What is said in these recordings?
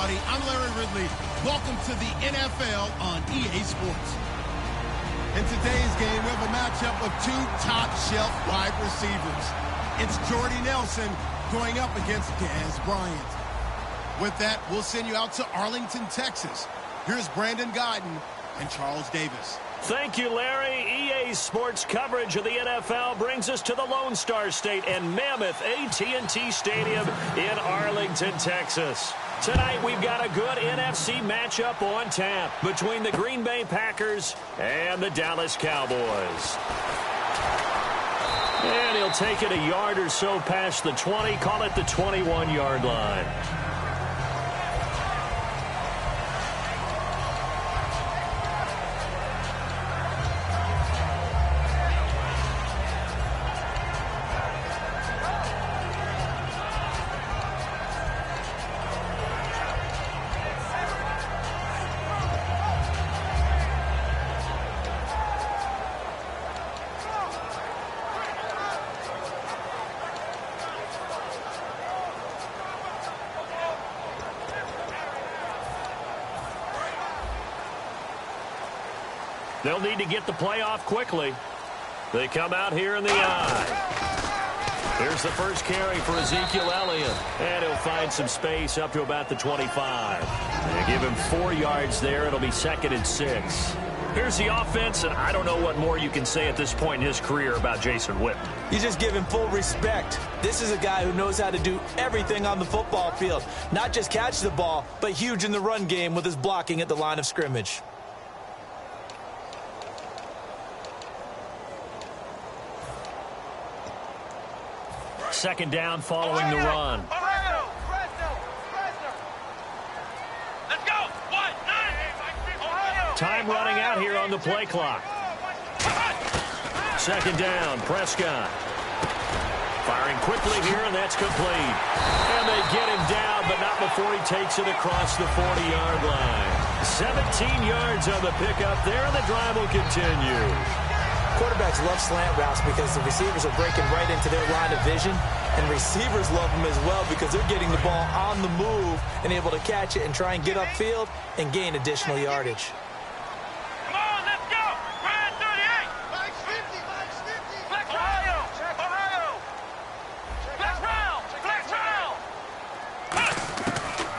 everybody. I'm Larry Ridley. Welcome to the NFL on EA Sports. In today's game, we have a matchup of two top-shelf wide receivers. It's Jordy Nelson going up against Dez Bryant. With that, we'll send you out to Arlington, Texas. Here's Brandon Guyton and Charles Davis. Thank you, Larry. EA Sports coverage of the NFL brings us to the Lone Star State and Mammoth AT&T Stadium in Arlington, Texas. Tonight, we've got a good NFC matchup on tap between the Green Bay Packers and the Dallas Cowboys. And he'll take it a yard or so past the 20, call it the 21-yard line. They'll need to get the play off quickly. They come out here in the eye. Here's the first carry for Ezekiel Elliott. And he'll find some space up to about the 25. They give him 4 yards there. It'll be 2nd and 6. Here's the offense, and I don't know what more you can say at this point in his career about Jason Witten. You just give him full respect. This is a guy who knows how to do everything on the football field. Not just catch the ball, but huge in the run game with his blocking at the line of scrimmage. Second down following the run. Let's go. Time running out here on the play clock. Second down, Prescott. Firing quickly here, and that's complete. And they get him down, but not before he takes it across the 40-yard line. 17 yards on the pickup there, and the drive will continue. Quarterbacks love slant routes because the receivers are breaking right into their line of vision, and receivers love them as well because they're getting the ball on the move and able to catch it and try and get upfield and gain additional yardage. Come on, let's go. Ryan 38. Flex 50. Flex Ohio. Flex round.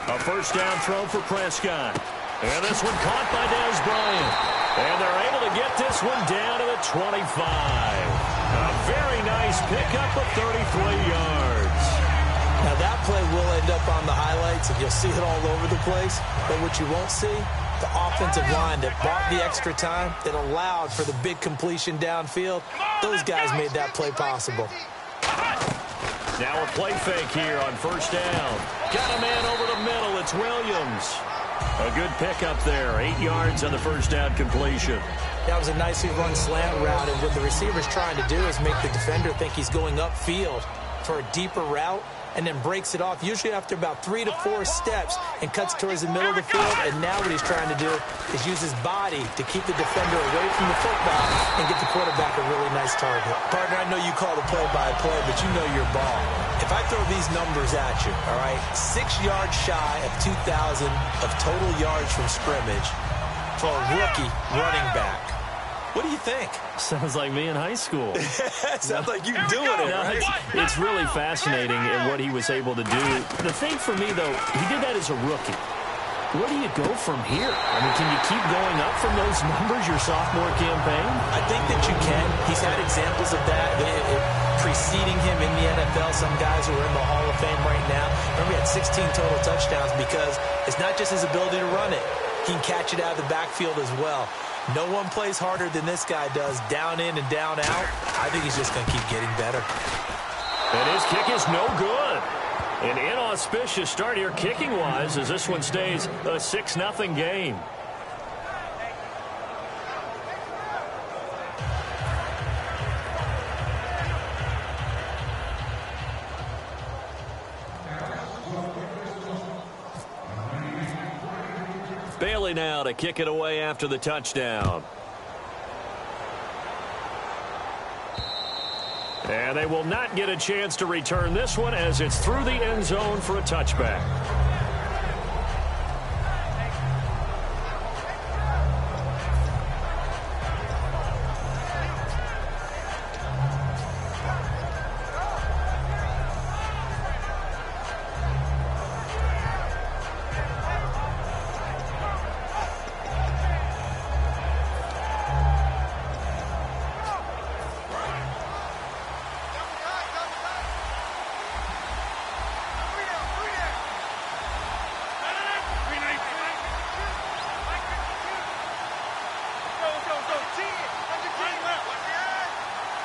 A first down throw for Prescott. And this one caught by Dez Bryant. And they're able to get this one down to the 25. A very nice pickup of 33 yards. Now that play will end up on the highlights, and you'll see it all over the place. But what you won't see, the offensive line that bought the extra time, that allowed for the big completion downfield, those guys made that play possible. Now a play fake here on first down. Got a man over the middle. It's Williams. A good pickup there. 8 yards on the first down completion. That was a nicely run slant route, and what the receiver's trying to do is make the defender think he's going upfield for a deeper route, and then breaks it off, usually after about 3 to 4 steps, and cuts towards the middle of the field. And now what he's trying to do is use his body to keep the defender away from the football and get the quarterback a really nice target. Partner, I know you call the play-by-play, but you know your ball. If I throw these numbers at you, all right, 6 yards shy of 2,000 of total yards from scrimmage for a rookie running back. What do you think? Sounds like me in high school. Sounds like you doing it, right? It's really fascinating in what he was able to do. The thing for me, though, he did that as a rookie. Where do you go from here? I mean, can you keep going up from those numbers your sophomore campaign? I think that you can. He's had examples of that preceding him in the NFL. Some guys who are in the Hall of Fame right now. Remember, he had 16 total touchdowns because it's not just his ability to run it. He can catch it out of the backfield as well. No one plays harder than this guy does, down in and down out. I think he's just going to keep getting better. And his kick is no good. An inauspicious start here kicking-wise as this one stays a 6-0 game. Bailey now to kick it away after the touchdown. And they will not get a chance to return this one as it's through the end zone for a touchback.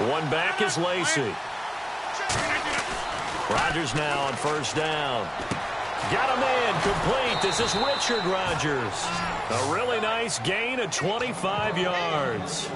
One back is Lacey. Rodgers now on first down. Got a man complete. This is Richard Rodgers. A really nice gain of 25 yards.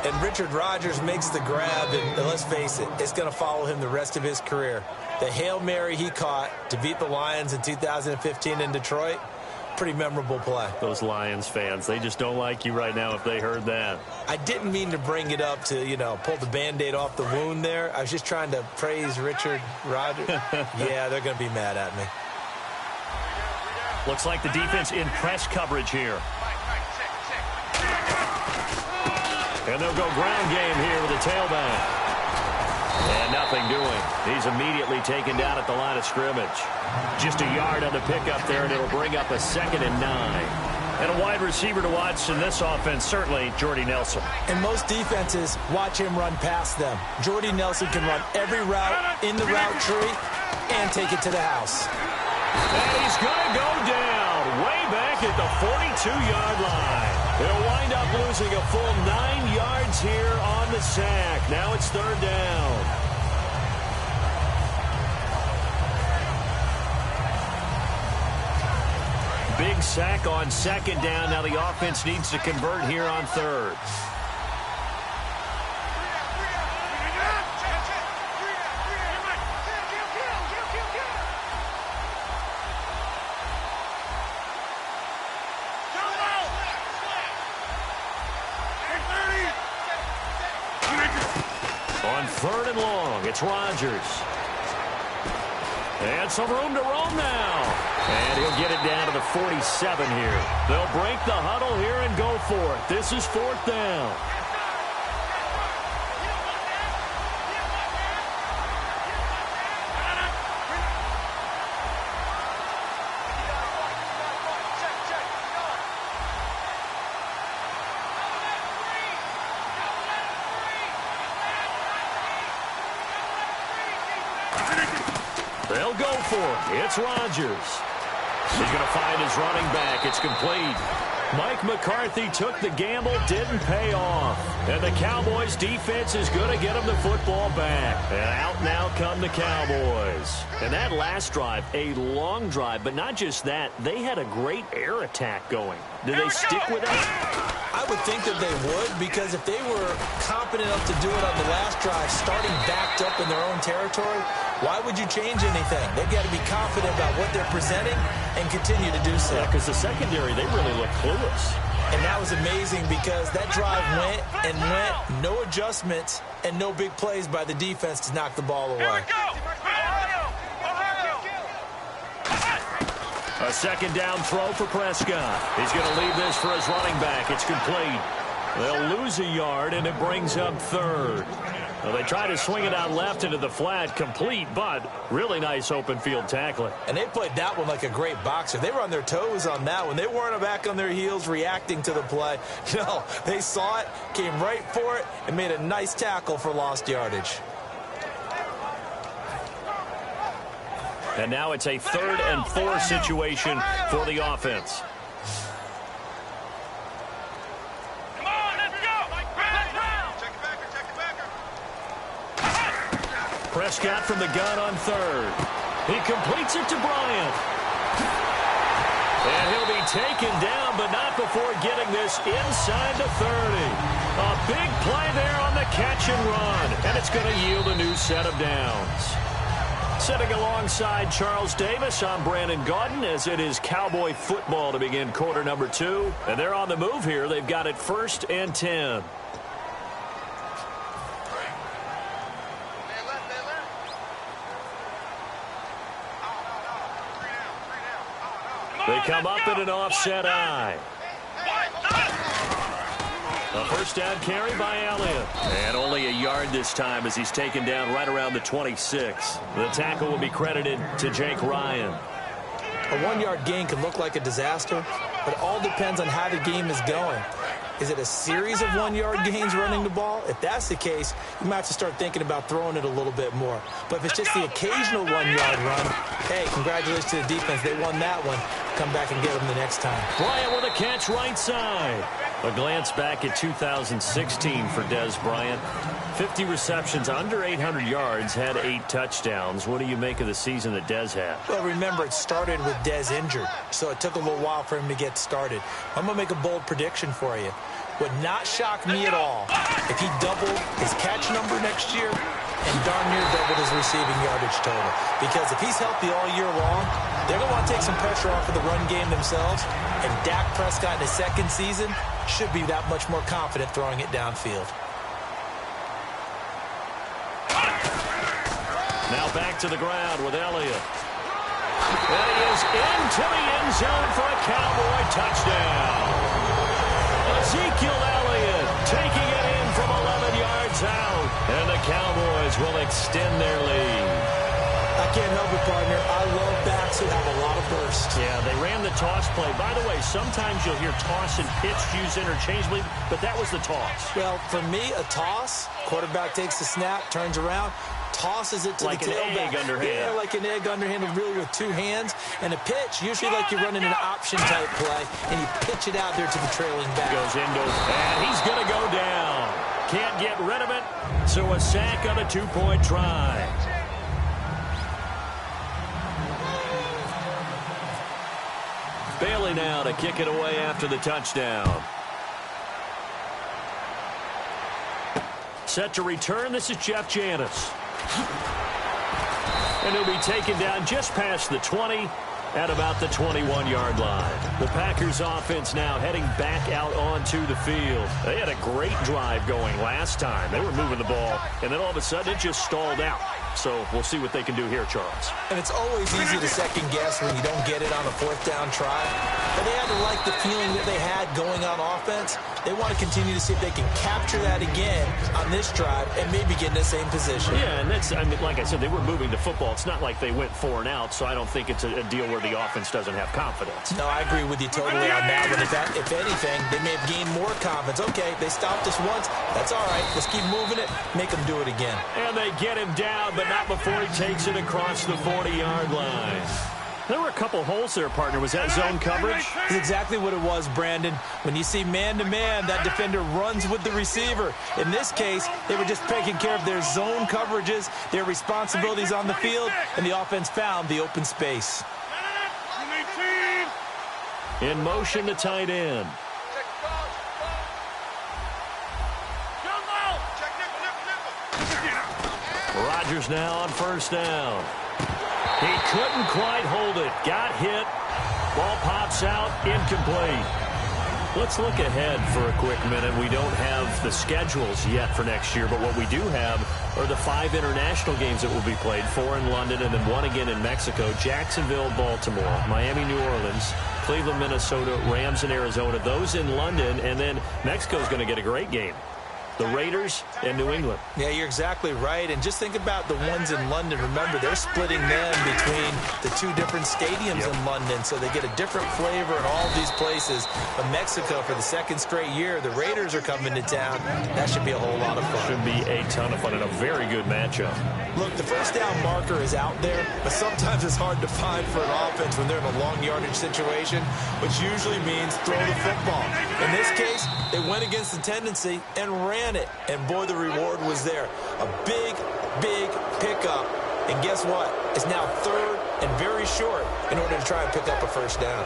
And Richard Rodgers makes the grab, and let's face it, it's going to follow him the rest of his career. The Hail Mary he caught to beat the Lions in 2015 in Detroit, pretty memorable play. Those Lions fans, they just don't like you right now if they heard that. I didn't mean to bring it up to, pull the Band-Aid off the wound there. I was just trying to praise Richard Rodgers. Yeah, they're going to be mad at me. Looks like the defense in press coverage here. And they'll go ground game here with a tailback. And nothing doing. He's immediately taken down at the line of scrimmage. Just a yard on the pickup there, and it'll bring up a 2nd and 9. And a wide receiver to watch in this offense, certainly Jordy Nelson. And most defenses watch him run past them. Jordy Nelson can run every route in the route tree and take it to the house. And he's going to go down way back at the 42-yard line. They'll wind up losing a full 9 yards here on the sack. Now it's 3rd down. Big sack on 2nd down. Now the offense needs to convert here on 3rd. On 3rd and long, it's Rodgers. And some room to roam now. And he'll get it down to the 47 here. They'll break the huddle here and go for it. This is 4th down. They'll go for it. It's Rodgers. He's going to find his running back. It's complete. Mike McCarthy took the gamble, didn't pay off. And the Cowboys defense is going to get him the football back. And out now come the Cowboys. And that last drive, a long drive, but not just that. They had a great air attack going. Did they stick with that? I would think that they would, because if they were competent enough to do it on the last drive, starting backed up in their own territory, why would you change anything? They've got to be confident about what they're presenting and continue to do so. Yeah, because the secondary, they really look clueless. And that was amazing because that drive went and went, no adjustments and no big plays by the defense to knock the ball away. Here we go. A 2nd down throw for Prescott. He's going to leave this for his running back. It's complete. They'll lose a yard, and it brings up 3rd. Well, they try to swing it out left into the flat, complete, but really nice open field tackling. And they played that one like a great boxer. They were on their toes on that one. They weren't back on their heels reacting to the play. No, they saw it, came right for it, and made a nice tackle for lost yardage. And now it's a 3rd and 4 situation for the offense. Come on, let's go. Check it backer. Prescott from the gun on 3rd. He completes it to Bryant. And he'll be taken down, but not before getting this inside the 30. A big play there on the catch and run. And it's going to yield a new set of downs. Sitting alongside Charles Davis, I'm Brandon Gaudin, as it is Cowboy football to begin quarter number 2. And they're on the move here. They've got it 1st and 10. They come up in an offset eye. A 1st down carry by Elliott. And only a yard this time as he's taken down right around the 26. The tackle will be credited to Jake Ryan. A 1-yard gain can look like a disaster, but it all depends on how the game is going. Is it a series of 1-yard gains running the ball? If that's the case, you might have to start thinking about throwing it a little bit more. But if it's just the occasional 1-yard run, hey, congratulations to the defense. They won that one. Come back and get them the next time. Bryant with a catch right side. A glance back at 2016 for Des Bryant. 50 receptions, under 800 yards, had 8 touchdowns. What do you make of the season that Des had? Well, remember, it started with Des injured, so it took a little while for him to get started. I'm going to make a bold prediction for you. Would not shock me at all if he doubled his catch number next year and darn near doubled his receiving yardage total. Because if he's healthy all year long, they're going to want to take some pressure off of the run game themselves, and Dak Prescott in his second season should be that much more confident throwing it downfield. Now back to the ground with Elliott. And he is into the end zone for a Cowboy touchdown. Ezekiel Elliott taking it in from 11 yards out. And the Cowboys will extend their lead. I can't help it, partner. I love backs who have a lot of burst. Yeah, they ran the toss play. By the way, sometimes you'll hear toss and pitch used interchangeably, but that was the toss. Well, for me, a toss, quarterback takes the snap, turns around, tosses it to like the tailback. Like an egg underhand. Yeah, like an egg underhand, really with 2 hands. And a pitch, usually like you're running an option-type play, and you pitch it out there to the trailing back. Goes into, and he's going to go down. Can't get rid of it, so a sack on a 2-point try. Bailey now to kick it away after the touchdown. Set to return, this is Jeff Janis. And he'll be taken down just past the 20 at about the 21-yard line. The Packers offense now heading back out onto the field. They had a great drive going last time. They were moving the ball, and then all of a sudden it just stalled out. So we'll see what they can do here, Charles. And it's always easy to second guess when you don't get it on a 4th down try. But they had to like the feeling that they had going on offense. They want to continue to see if they can capture that again on this drive and maybe get in the same position. Yeah, and that's, I mean, like I said, they were moving the football. It's not like they went 4 and out, so I don't think it's a deal where the offense doesn't have confidence. No, I agree with you totally on that one. If anything, they may have gained more confidence. Okay, they stopped us once. That's all right. Let's keep moving it. Make them do it again. And they get him down, but not before he takes it across the 40-yard line. There were a couple holes there, partner. Was that zone coverage? That's exactly what it was, Brandon. When you see man-to-man, that defender runs with the receiver. In this case, they were just taking care of their zone coverages, their responsibilities on the field, and the offense found the open space. In motion, the tight end. Rodgers now on 1st down. He couldn't quite hold it. Got hit. Ball pops out. Incomplete. Let's look ahead for a quick minute. We don't have the schedules yet for next year, but what we do have are the 5 international games that will be played, 4 in London and then 1 again in Mexico. Jacksonville, Baltimore, Miami, New Orleans, Cleveland, Minnesota, Rams, and Arizona. Those in London, and then Mexico's going to get a great game. The Raiders and New England. Yeah, you're exactly right. And just think about the ones in London. Remember, they're splitting them between the 2 different stadiums in London, so they get a different flavor in all of these places. But Mexico, for the 2nd straight year, the Raiders are coming to town. That should be a whole lot of fun. Should be a ton of fun and a very good matchup. Look, the 1st down marker is out there, but sometimes it's hard to find for an offense when they're in a long yardage situation, which usually means throw the football. In this case, they went against the tendency and ran it. And boy, the reward was there. A big, big pickup. And guess what? It's now 3rd and very short in order to try and pick up a 1st down.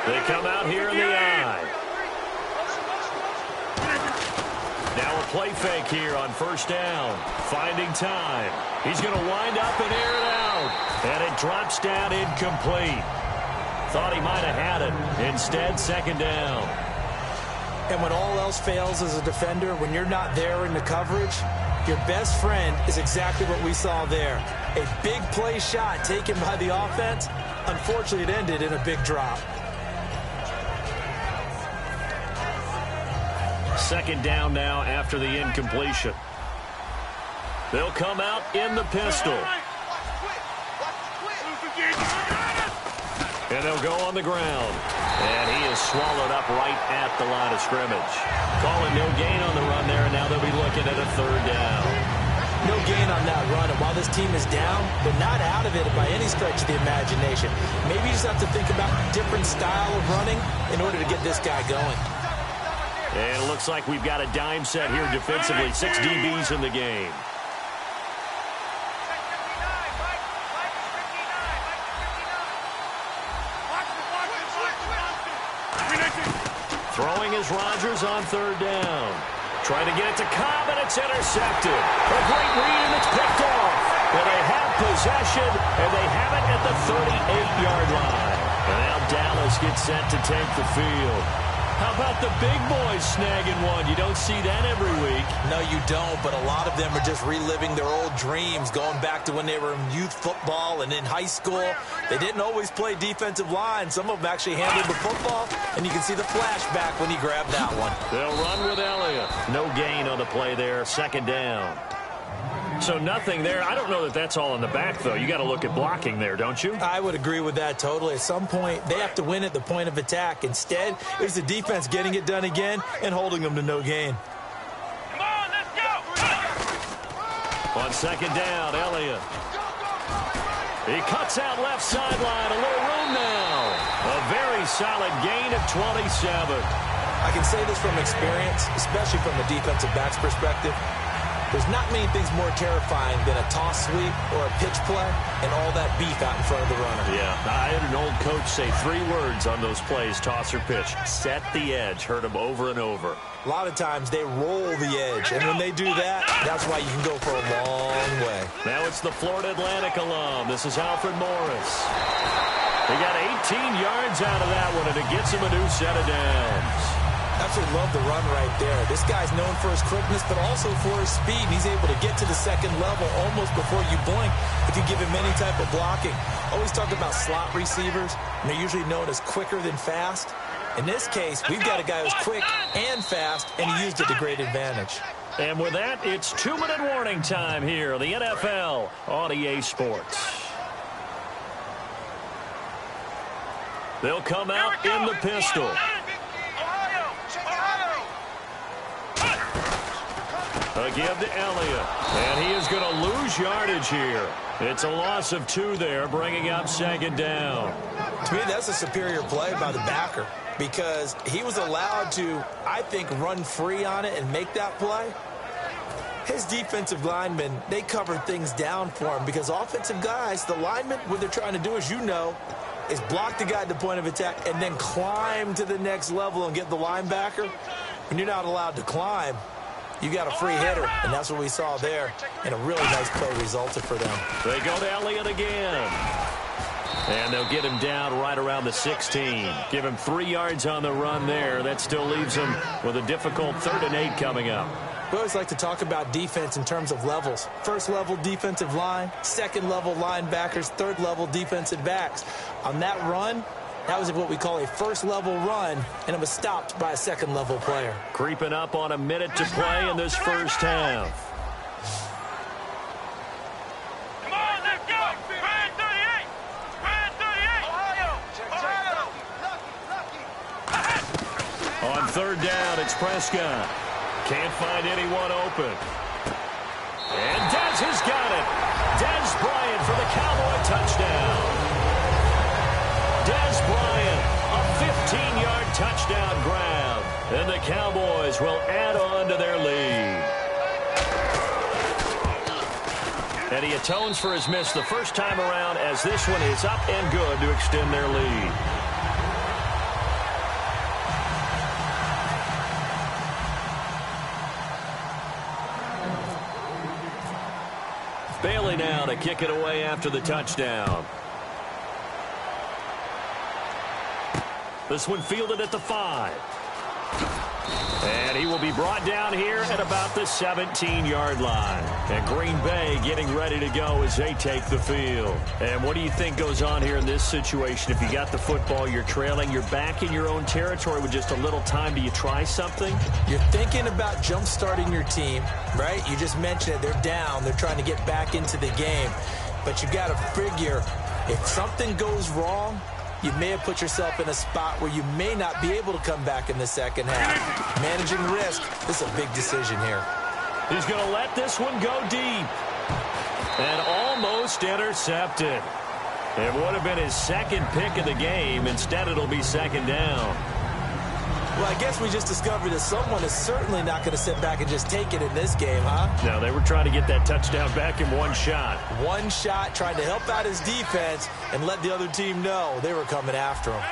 They come out here in the eye. Now a play fake here on 1st down. Finding time. He's going to wind up and air it out. And it drops down incomplete. Thought he might have had it. Instead, 2nd down. And when all else fails as a defender, when you're not there in the coverage, your best friend is exactly what we saw there. A big play shot taken by the offense. Unfortunately, it ended in a big drop. 2nd down now after the incompletion. They'll come out in the pistol. And they'll go on the ground. And he is swallowed up right at the line of scrimmage. Calling no gain on the run there, and now they'll be looking at a third down. No gain on that run, and while this team is down, they're not out of it by any stretch of the imagination. Maybe you just have to think about a different style of running in order to get this guy going. And it looks like we've got a dime set here defensively. 6 DBs in the game. Throwing is Rodgers on third down. Trying to get it to Cobb, and it's intercepted. A great read, and it's picked off. But they have possession, and they have it at the 38-yard line. And now Dallas gets set to take the field. How about the big boys snagging one? You don't see that every week. No, you don't, but a lot of them are just reliving their old dreams, going back to when they were in youth football and in high school. They didn't always play defensive line. Some of them actually handled the football, and you can see the flashback when he grabbed that one. They'll run with Elliott. No gain on the play there, second down. So nothing there. I don't know that that's all in the back, though. You got to look at blocking there, don't you? I would agree with that totally. At some point, they have to win at the point of attack. Instead, it's the defense getting it done again and holding them to no gain. Come on, let's go! On second down, Elliott. He cuts out left sideline. A little room now. A very solid gain of 27. I can say this from experience, especially from the defensive back's perspective. There's not many things more terrifying than a toss sweep or a pitch play and all that beef out in front of the runner. Yeah, I had an old coach say 3 words on those plays, toss or pitch. Set the edge. Heard him over and over. A lot of times they roll the edge, and when they do that, that's why you can go for a long way. Now it's the Florida Atlantic alum. This is Alfred Morris. He got 18 yards out of that one, and it gets him a new set of downs. Absolutely love the run right there. This guy's known for his quickness, but also for his speed. And he's able to get to the second level almost before you blink if you give him any type of blocking. Always talk about slot receivers, and they're usually known as quicker than fast. In this case, we've got a guy who's quick and fast, and he used it to great advantage. And with that, it's 2-minute warning time here, the NFL on EA Sports. They'll come out in the pistol. A give to Elliott, and he is going to lose yardage here. It's a loss of 2 there, bringing up second down. To me, that's a superior play by the backer because he was allowed to, I think, run free on it and make that play. His defensive linemen, they covered things down for him because offensive guys, the linemen, what they're trying to do, as you know, is block the guy at the point of attack and then climb to the next level and get the linebacker. When you're not allowed to climb, you got a free hitter, and that's what we saw there, and a really nice play resulted for them. They go to Elliott again. And they'll get him down right around the 16. Give him 3 yards on the run there. That still leaves him with a difficult 3rd and 8 coming up. We always like to talk about defense in terms of levels. First level defensive line, second level linebackers, third level defensive backs. On that run, that was what we call a first-level run, and it was stopped by a second-level player. Creeping up on a minute to play in this first half. Come on, let's go! Brand 38! Brand 38! Ohio! On third down, it's Prescott. Can't find anyone open. And Dez has got it. Dez Bryant for the Cowboy touchdown. Dez Bryant, a 15-yard touchdown grab. And the Cowboys will add on to their lead. And he atones for his miss the first time around as this one is up and good to extend their lead. Bailey now to kick it away after the touchdown. This one fielded at the 5. And he will be brought down here at about the 17-yard line. And Green Bay getting ready to go as they take the field. And what do you think goes on here in this situation? If you got the football, you're trailing, you're back in your own territory with just a little time. Do you try something? You're thinking about jump-starting your team, right? You just mentioned it. They're down. They're trying to get back into the game. But you got to figure if something goes wrong, you may have put yourself in a spot where you may not be able to come back in the second half. Managing risk, this is a big decision here. He's going to let this one go deep. And almost intercepted. It would have been his second pick of the game. Instead, it'll be second down. Well, I guess we just discovered that someone is certainly not going to sit back and just take it in this game, huh? No, they were trying to get that touchdown back in one shot. One shot, trying to help out his defense and let the other team know they were coming after him.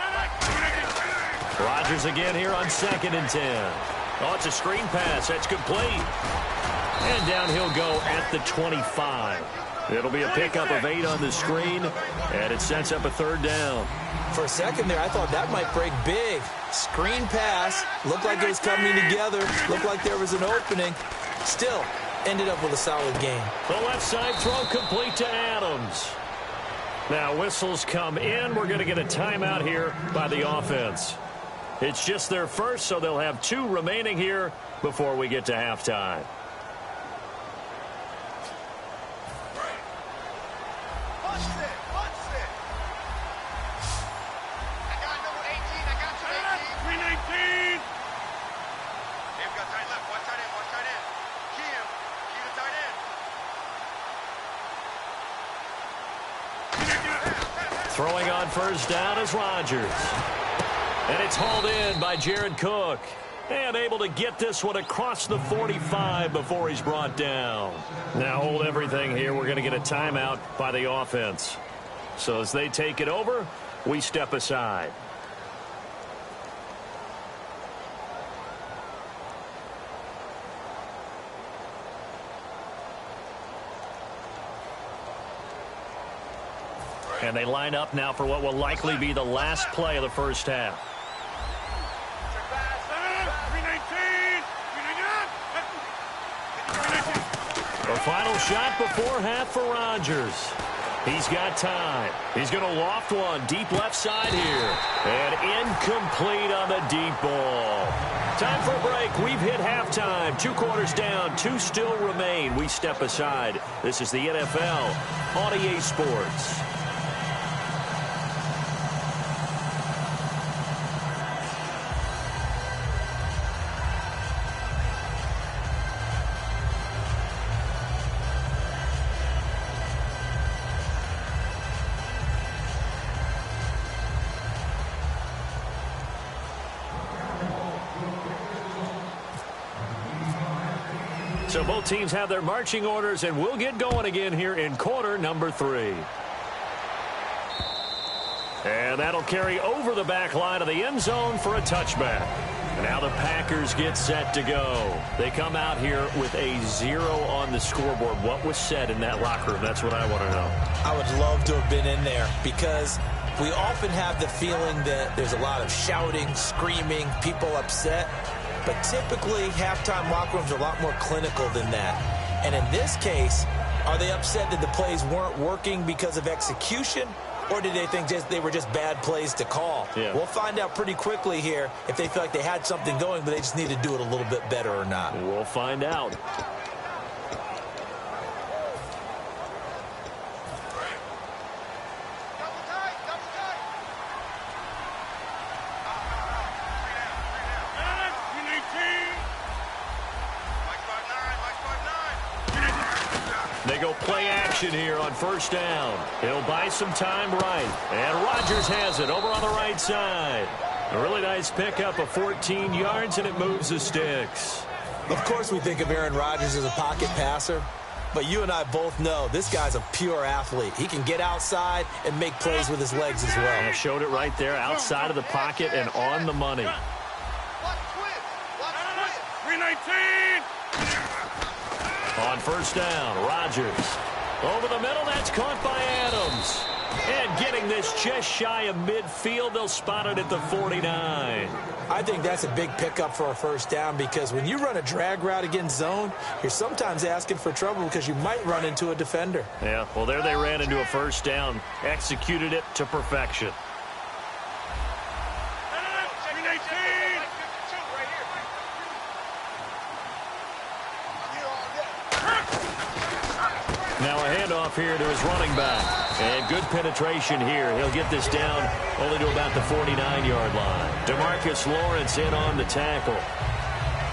Rodgers again here on 2nd and 10. Oh, it's a screen pass. That's complete. And down he'll go at the 25. It'll be a pickup of 8 on the screen, and it sets up a 3rd down. For a second there, I thought that might break big. Screen pass. Looked like it was coming together. Looked like there was an opening. Still, ended up with a solid game. The left side throw complete to Adams. Now whistles come in. We're going to get a timeout here by the offense. It's just their first, so they'll have 2 remaining here before we get to halftime. Throwing on 1st down is Rodgers. And it's hauled in by Jared Cook. And able to get this one across the 45 before he's brought down. Now hold everything here. We're going to get a timeout by the offense. So as they take it over, we step aside. And they line up now for what will likely be the last play of the first half. The final shot before half for Rodgers. He's got time. He's going to loft one deep left side here. And incomplete on the deep ball. Time for a break. We've hit halftime. 2 quarters down. 2 still remain. We step aside. This is the NFL on EA Sports. So both teams have their marching orders, and we'll get going again here in quarter number 3. And that'll carry over the back line of the end zone for a touchback. Now the Packers get set to go. They come out here with a 0 on the scoreboard. What was said in that locker room? That's what I want to know. I would love to have been in there because we often have the feeling that there's a lot of shouting, screaming, people upset. But typically, halftime locker rooms are a lot more clinical than that. And in this case, are they upset that the plays weren't working because of execution? Or did they think they were just bad plays to call? Yeah. We'll find out pretty quickly here if they feel like they had something going, but they just need to do it a little bit better or not. We'll find out. They go play action here on 1st down. He'll buy some time right. And Rodgers has it over on the right side. A really nice pickup of 14 yards, and it moves the sticks. Of course we think of Aaron Rodgers as a pocket passer, but you and I both know this guy's a pure athlete. He can get outside and make plays with his legs as well. And showed it right there outside of the pocket and on the money. 319. On 1st down, Rodgers. Over the middle, that's caught by Adams. And getting this just shy of midfield, they'll spot it at the 49. I think that's a big pickup for a 1st down because when you run a drag route against zone, you're sometimes asking for trouble because you might run into a defender. Yeah, well, there they ran into a 1st down, executed it to perfection. Now a handoff here to his running back. And good penetration here. He'll get this down only to about the 49-yard line. DeMarcus Lawrence in on the tackle.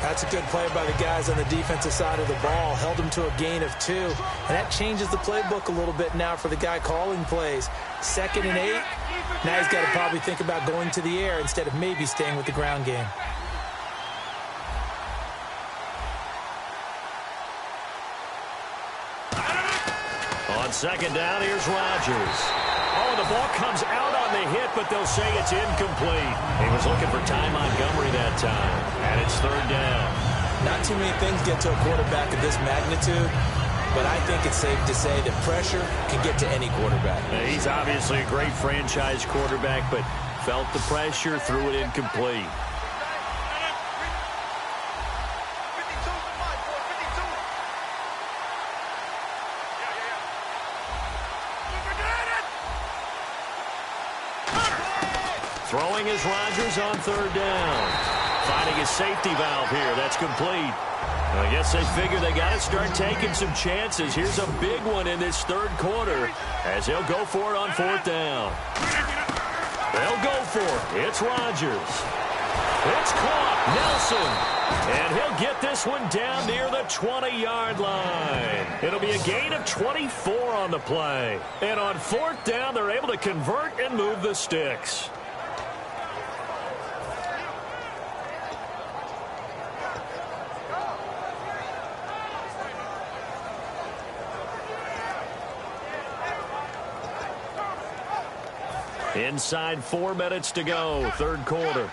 That's a good play by the guys on the defensive side of the ball. Held him to a gain of 2. And that changes the playbook a little bit now for the guy calling plays. 2nd and 8. Now he's got to probably think about going to the air instead of maybe staying with the ground game. On 2nd down, here's Rodgers. Oh, the ball comes out on the hit, but they'll say it's incomplete. He was looking for Ty Montgomery that time, and it's 3rd down. Not too many things get to a quarterback of this magnitude, but I think it's safe to say that pressure can get to any quarterback. He's obviously a great franchise quarterback, but felt the pressure, threw it incomplete. Throwing is Rodgers on 3rd down. Finding his safety valve here. That's complete. I guess they figure they got to start taking some chances. Here's a big one in this 3rd quarter as they'll go for it on 4th down. They'll go for it. It's Rodgers. It's caught. Nelson. And he'll get this one down near the 20-yard line. It'll be a gain of 24 on the play. And on 4th down, they're able to convert and move the sticks. Inside 4 minutes to go, 3rd quarter.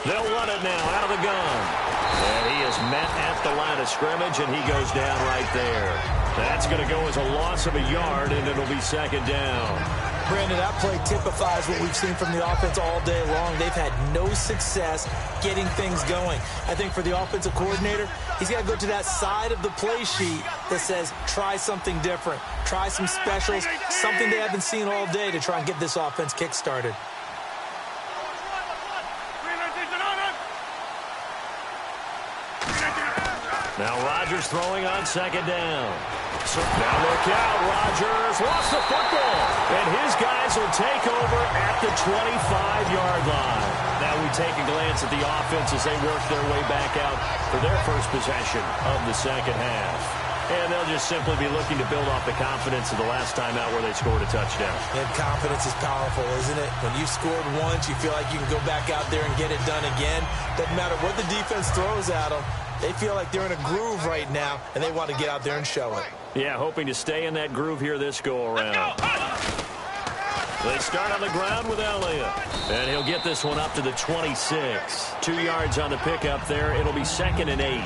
They'll run it now out of the gun. And he is met at the line of scrimmage, and he goes down right there. That's going to go as a loss of a yard, and it'll be 2nd down. Brandon, that play typifies what we've seen from the offense all day long. They've had no success getting things going. I think for the offensive coordinator, he's got to go to that side of the play sheet that says, try something different. Try some specials, something they haven't seen all day to try and get this offense kick-started. Now Rodgers throwing on 2nd down. So now look out, Rodgers lost the football, and his guys will take over at the 25-yard line. Now we take a glance at the offense as they work their way back out for their first possession of the 2nd half. And they'll just simply be looking to build off the confidence of the last time out where they scored a touchdown. And confidence is powerful, isn't it? When you scored once, you feel like you can go back out there and get it done again. Doesn't matter what the defense throws at them. They feel like they're in a groove right now, and they want to get out there and show it. Yeah, hoping to stay in that groove here this go-around. They start on the ground with Elliott. And he'll get this one up to the 26. 2 yards on the pickup there. It'll be 2nd and 8.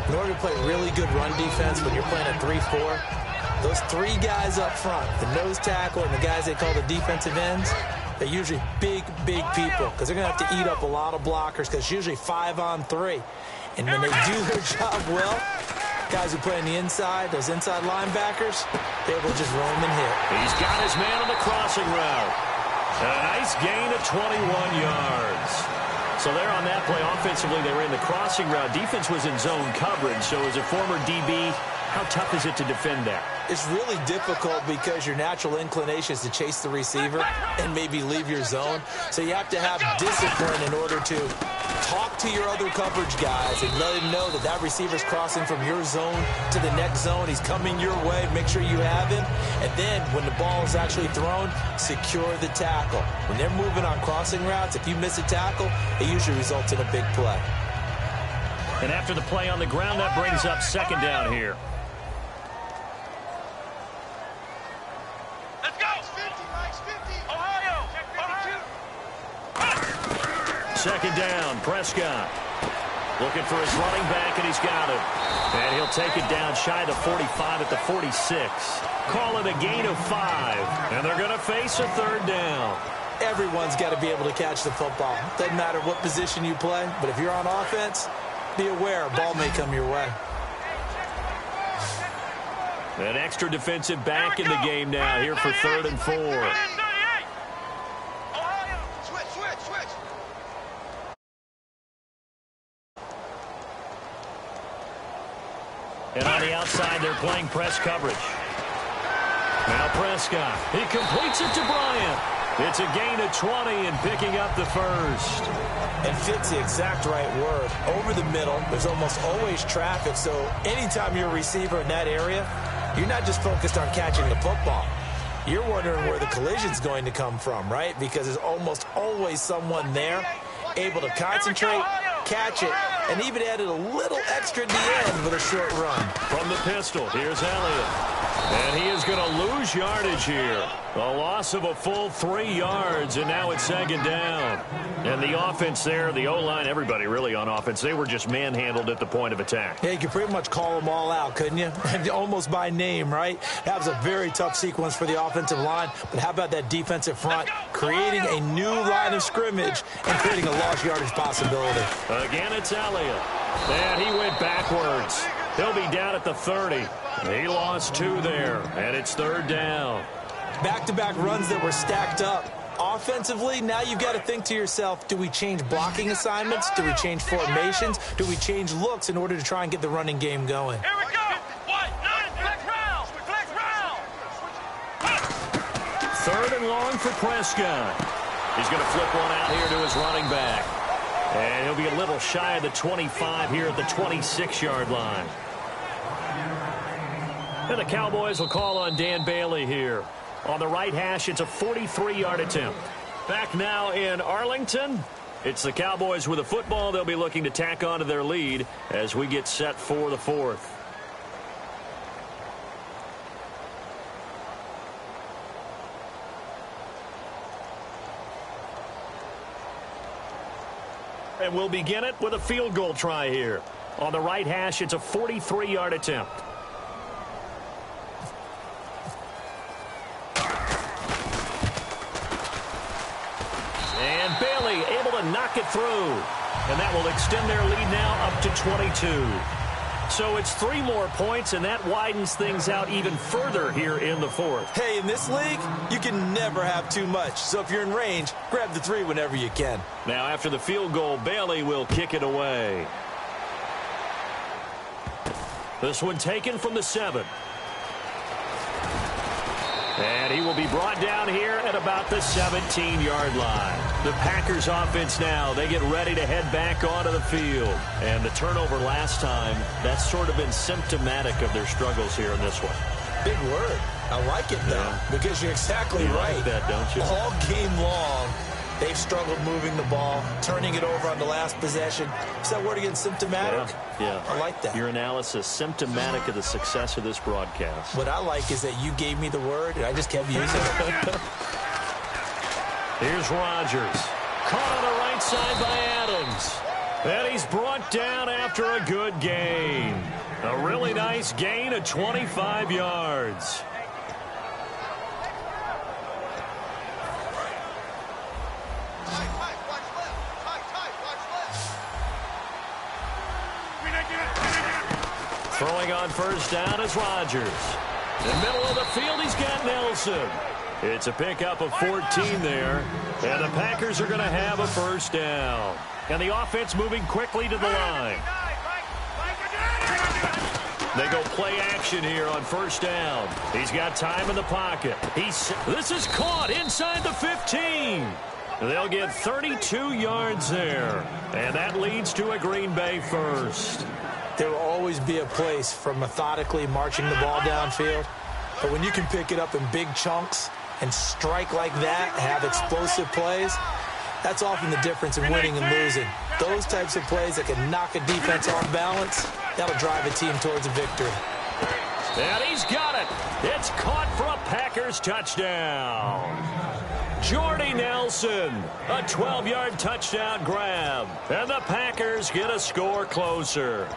In order to play really good run defense when you're playing a 3-4, those 3 guys up front, the nose tackle and the guys they call the defensive ends, they're usually big, big people because they're going to have to eat up a lot of blockers because it's usually 5-on-3. And when they do their job well, guys who play on the inside, those inside linebackers, they will just roam and hit. He's got his man on the crossing route. A nice gain of 21 yards. So there on that play, offensively, they were in the crossing route. Defense was in zone coverage. So as a former DB, how tough is it to defend that? It's really difficult because your natural inclination is to chase the receiver and maybe leave your zone. So you have to have discipline in order to talk to your other coverage guys and let him know that that receiver's crossing from your zone to the next zone. He's coming your way. Make sure you have him. And then when the ball is actually thrown, secure the tackle. When they're moving on crossing routes, if you miss a tackle, it usually results in a big play. And after the play on the ground, that brings up 2nd down here. Let's go! 50, Ohio! 2nd down, Prescott. Looking for his running back, and he's got it. And he'll take it down shy of the 45 at the 46. Call it a gain of 5. And they're going to face a 3rd down. Everyone's got to be able to catch the football. Doesn't matter what position you play, but if you're on offense, be aware a ball may come your way. An extra defensive back in the game now here for 3rd and 4. And on the outside, they're playing press coverage. Now Prescott. He completes it to Bryant. It's a gain of 20 and picking up the first. And fits the exact right word. Over the middle, there's almost always traffic, so anytime you're a receiver in that area, you're not just focused on catching the football. You're wondering where the collision's going to come from, right? Because there's almost always someone there able to concentrate, catch it, and even added a little extra at the end with a short run. From the pistol, here's Elliott. And he is going to lose yardage here. A loss of a full 3 yards, and now it's second down. And the offense there, the O-line, everybody really on offense, they were just manhandled at the point of attack. Yeah, you could pretty much call them all out, couldn't you? Almost by name, right? That was a very tough sequence for the offensive line. But how about that defensive front creating a new line of scrimmage and creating a lost yardage possibility? Again, it's Elliott. And he went backwards. He'll be down at the 30. He lost 2 there, and it's third down. Back-to-back runs that were stacked up. Offensively, now you've got to think to yourself, do we change blocking assignments? Do we change formations? Do we change looks in order to try and get the running game going? Here we go. Flex round. Flex round. Third and long for Prescott. He's going to flip one out here to his running back. And he'll be a little shy of the 25 here at the 26-yard line. And the Cowboys will call on Dan Bailey here. On the right hash, it's a 43-yard attempt. Back now in Arlington. It's the Cowboys with the football. They'll be looking to tack on to their lead as we get set for the fourth. And we'll begin it with a field goal try here. On the right hash, it's a 43-yard attempt. And Bailey able to knock it through. And that will extend their lead now up to 22. So it's 3 more points, and that widens things out even further here in the fourth. Hey, in this league, you can never have too much. So if you're in range, grab the 3 whenever you can. Now after the field goal, Bailey will kick it away. This one taken from the 7. And he will be brought down here at about the 17-yard line. The Packers offense now, they get ready to head back onto the field. And the turnover last time, that's sort of been symptomatic of their struggles here in this one. Big word. I like it, though, because you're exactly right. Like that, don't you? All game long, they've struggled moving the ball, turning it over on the last possession. Is that word again, symptomatic? Yeah. I like that. Your analysis, symptomatic of the success of this broadcast. What I like is that you gave me the word, and I just kept using it. Here's Rodgers. Caught on the right side by Adams. And he's brought down after a good gain. A really nice gain of 25 yards. Throwing on first down is Rodgers. In the middle of the field, he's got Nelson. It's a pickup of 14 there. And the Packers are going to have a first down. And the offense moving quickly to the line. They go play action here on first down. He's got time in the pocket. This is caught inside the 15. They'll get 32 yards there. And that leads to a Green Bay first. There will always be a place for methodically marching the ball downfield. But when you can pick it up in big chunks and strike like that, have explosive plays, that's often the difference in winning and losing. Those types of plays that can knock a defense off balance, that'll drive a team towards a victory. And he's got it. It's caught for a Packers touchdown. Jordy Nelson, a 12-yard touchdown grab. And the Packers get a score closer.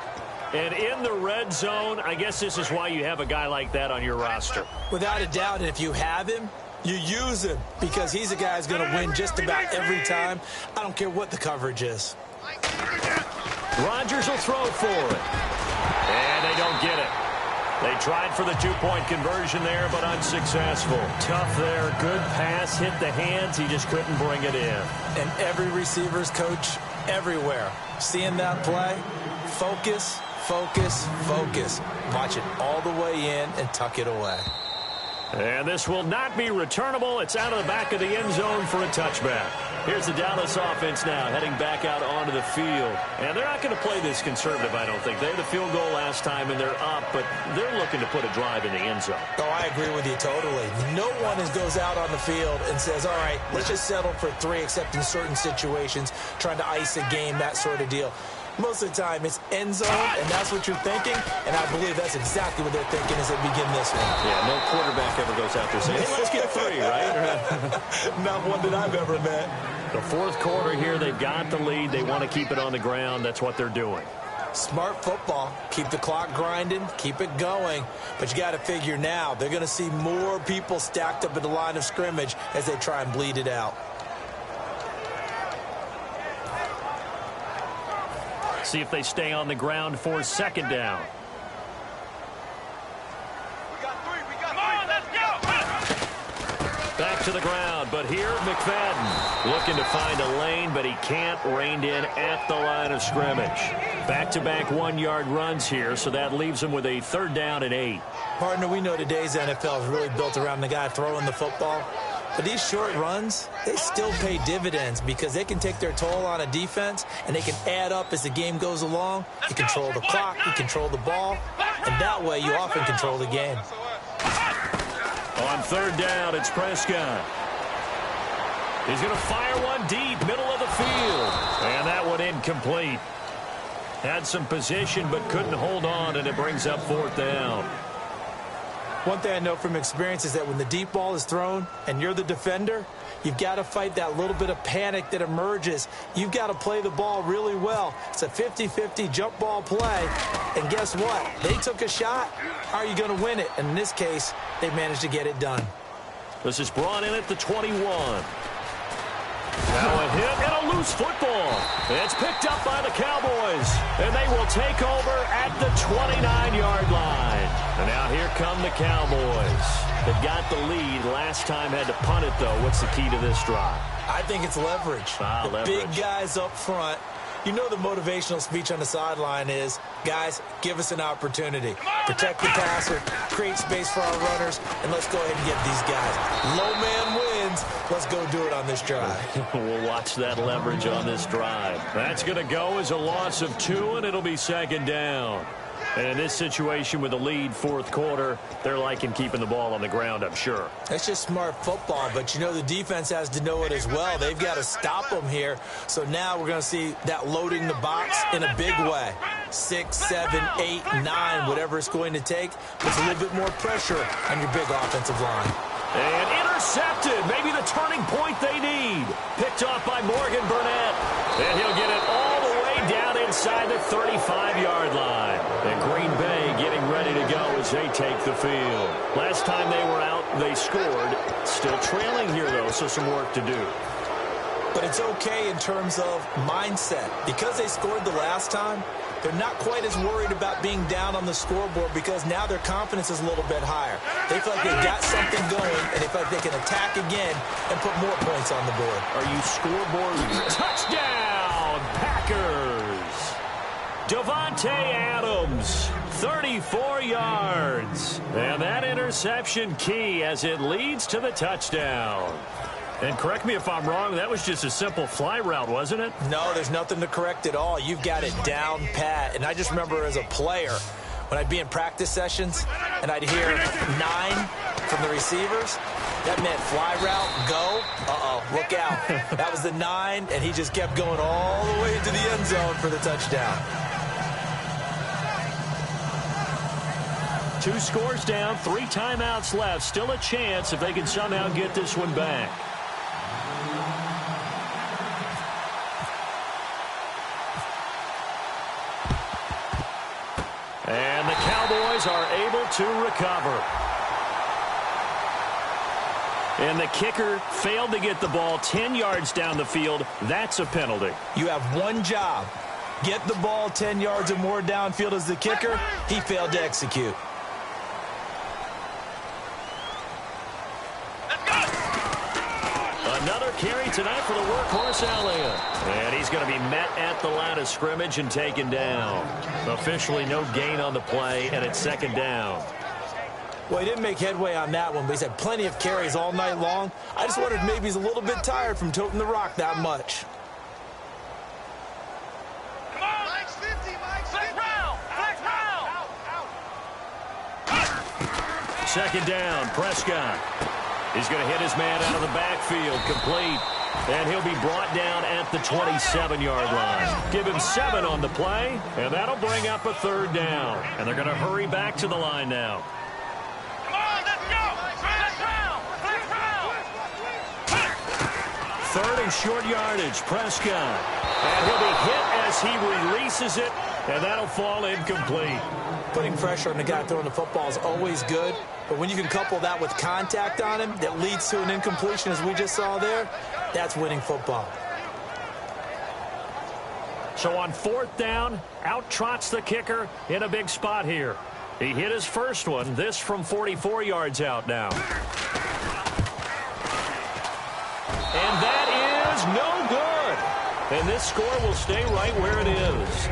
And in the red zone, I guess this is why you have a guy like that on your roster. Without a doubt, and if you have him, you use him because he's a guy who's going to win just about every time. I don't care what the coverage is. Rodgers will throw for it. And they don't get it. They tried for the 2-point conversion there, but unsuccessful. Tough there. Good pass. Hit the hands. He just couldn't bring it in. And every receiver's coach everywhere, seeing that play, focus, focus, focus. Watch it all the way in and tuck it away. And this will not be returnable. It's out of the back of the end zone for a touchback. Here's the Dallas offense now heading back out onto the field. And they're not going to play this conservative, I don't think. They had the field goal last time, and they're up, but they're looking to put a drive in the end zone. Oh, I agree with you totally. No one goes out on the field and says, all right, let's just settle for 3, except in certain situations, trying to ice a game, that sort of deal. Most of the time, it's end zone, and that's what you're thinking, and I believe that's exactly what they're thinking as they begin this one. Yeah, no quarterback ever goes out there saying, hey, let's get 3, right? Not one that I've ever met. The fourth quarter here, they've got the lead. They want to keep it on the ground. That's what they're doing. Smart football. Keep the clock grinding. Keep it going. But you got to figure now, they're going to see more people stacked up at the line of scrimmage as they try and bleed it out. See if they stay on the ground for second down. Back to the ground, but here McFadden looking to find a lane, but he can't, reined in at the line of scrimmage. Back-to-back 1-yard runs here, so that leaves him with a 3rd down and 8. Partner, we know today's NFL is really built around the guy throwing the football. But these short runs, they still pay dividends because they can take their toll on a defense and they can add up as the game goes along. You control the clock, you control the ball, and that way you often control the game. On 3rd down, it's Prescott. He's going to fire one deep, middle of the field. And that one incomplete. Had some position but couldn't hold on, and it brings up 4th down. One thing I know from experience is that when the deep ball is thrown and you're the defender, you've got to fight that little bit of panic that emerges. You've got to play the ball really well. It's a 50-50 jump ball play. And guess what? They took a shot. How are you going to win it? And in this case, they managed to get it done. This is brought in at the 21. Now a hit and a loose football. It's picked up by the Cowboys. And they will take over at the 29-yard line. And now here come the Cowboys. They've got the lead. Last time had to punt it, though. What's the key to this drive? I think it's leverage. Leverage. Big guys up front. You know the motivational speech on the sideline is, guys, give us an opportunity. Protect the passer, create space for our runners, and let's go ahead and get these guys. Low man wins. Let's go do it on this drive. We'll watch that leverage on this drive. That's going to go as a loss of 2, and it'll be 2nd down. And in this situation with the lead, 4th quarter, they're liking keeping the ball on the ground, I'm sure. That's just smart football, but you know the defense has to know it as well. They've got to stop them here. So now we're going to see that loading the box in a big way. 6, 7, 8, 9, whatever it's going to take, puts a little bit more pressure on your big offensive line. And intercepted, maybe the turning point they need. Picked off by Morgan Burnett. And he'll get it all the way down inside the 35-yard line. And Green Bay getting ready to go as they take the field. Last time they were out, they scored. Still trailing here, though, so some work to do. But it's okay in terms of mindset. Because they scored the last time, they're not quite as worried about being down on the scoreboard because now their confidence is a little bit higher. They feel like they've got something going, and they feel like they can attack again and put more points on the board. Are you scoreboard? Touchdown, Packers! Davante Adams, 34 yards. And that interception key as it leads to the touchdown. And correct me if I'm wrong, that was just a simple fly route, wasn't it? No, there's nothing to correct at all. You've got it down pat. And I just remember as a player, when I'd be in practice sessions and I'd hear 9 from the receivers, that meant fly route, go. Look out. That was the 9, and he just kept going all the way into the end zone for the touchdown. 2 scores down, 3 timeouts left. Still a chance if they can somehow get this one back. And the Cowboys are able to recover. And the kicker failed to get the ball 10 yards down the field. That's a penalty. You have one job. Get the ball 10 yards or more downfield as the kicker. He failed to execute. Another carry tonight for the workhorse Elliott. And he's going to be met at the line of scrimmage and taken down. Officially no gain on the play, and it's second down. Well, he didn't make headway on that one, but he's had plenty of carries all night long. I just wondered maybe he's a little bit tired from toting the rock that much. Come on. Mike's 50, Mike's 50. Flex round. Second down, Prescott. He's going to hit his man out of the backfield, complete. And he'll be brought down at the 27-yard line. Give him 7 on the play, and that'll bring up a third down. And they're going to hurry back to the line now. Come on, let's go. Flex round. Third and short yardage, Prescott. And he'll be hit as he releases it, and that'll fall incomplete. Putting pressure on the guy throwing the football is always good, but when you can couple that with contact on him that leads to an incompletion, as we just saw there, that's winning football. So on fourth down, out trots the kicker in a big spot here. He hit his first one, this from 44 yards out now. And that is no good. And this score will stay right where it is.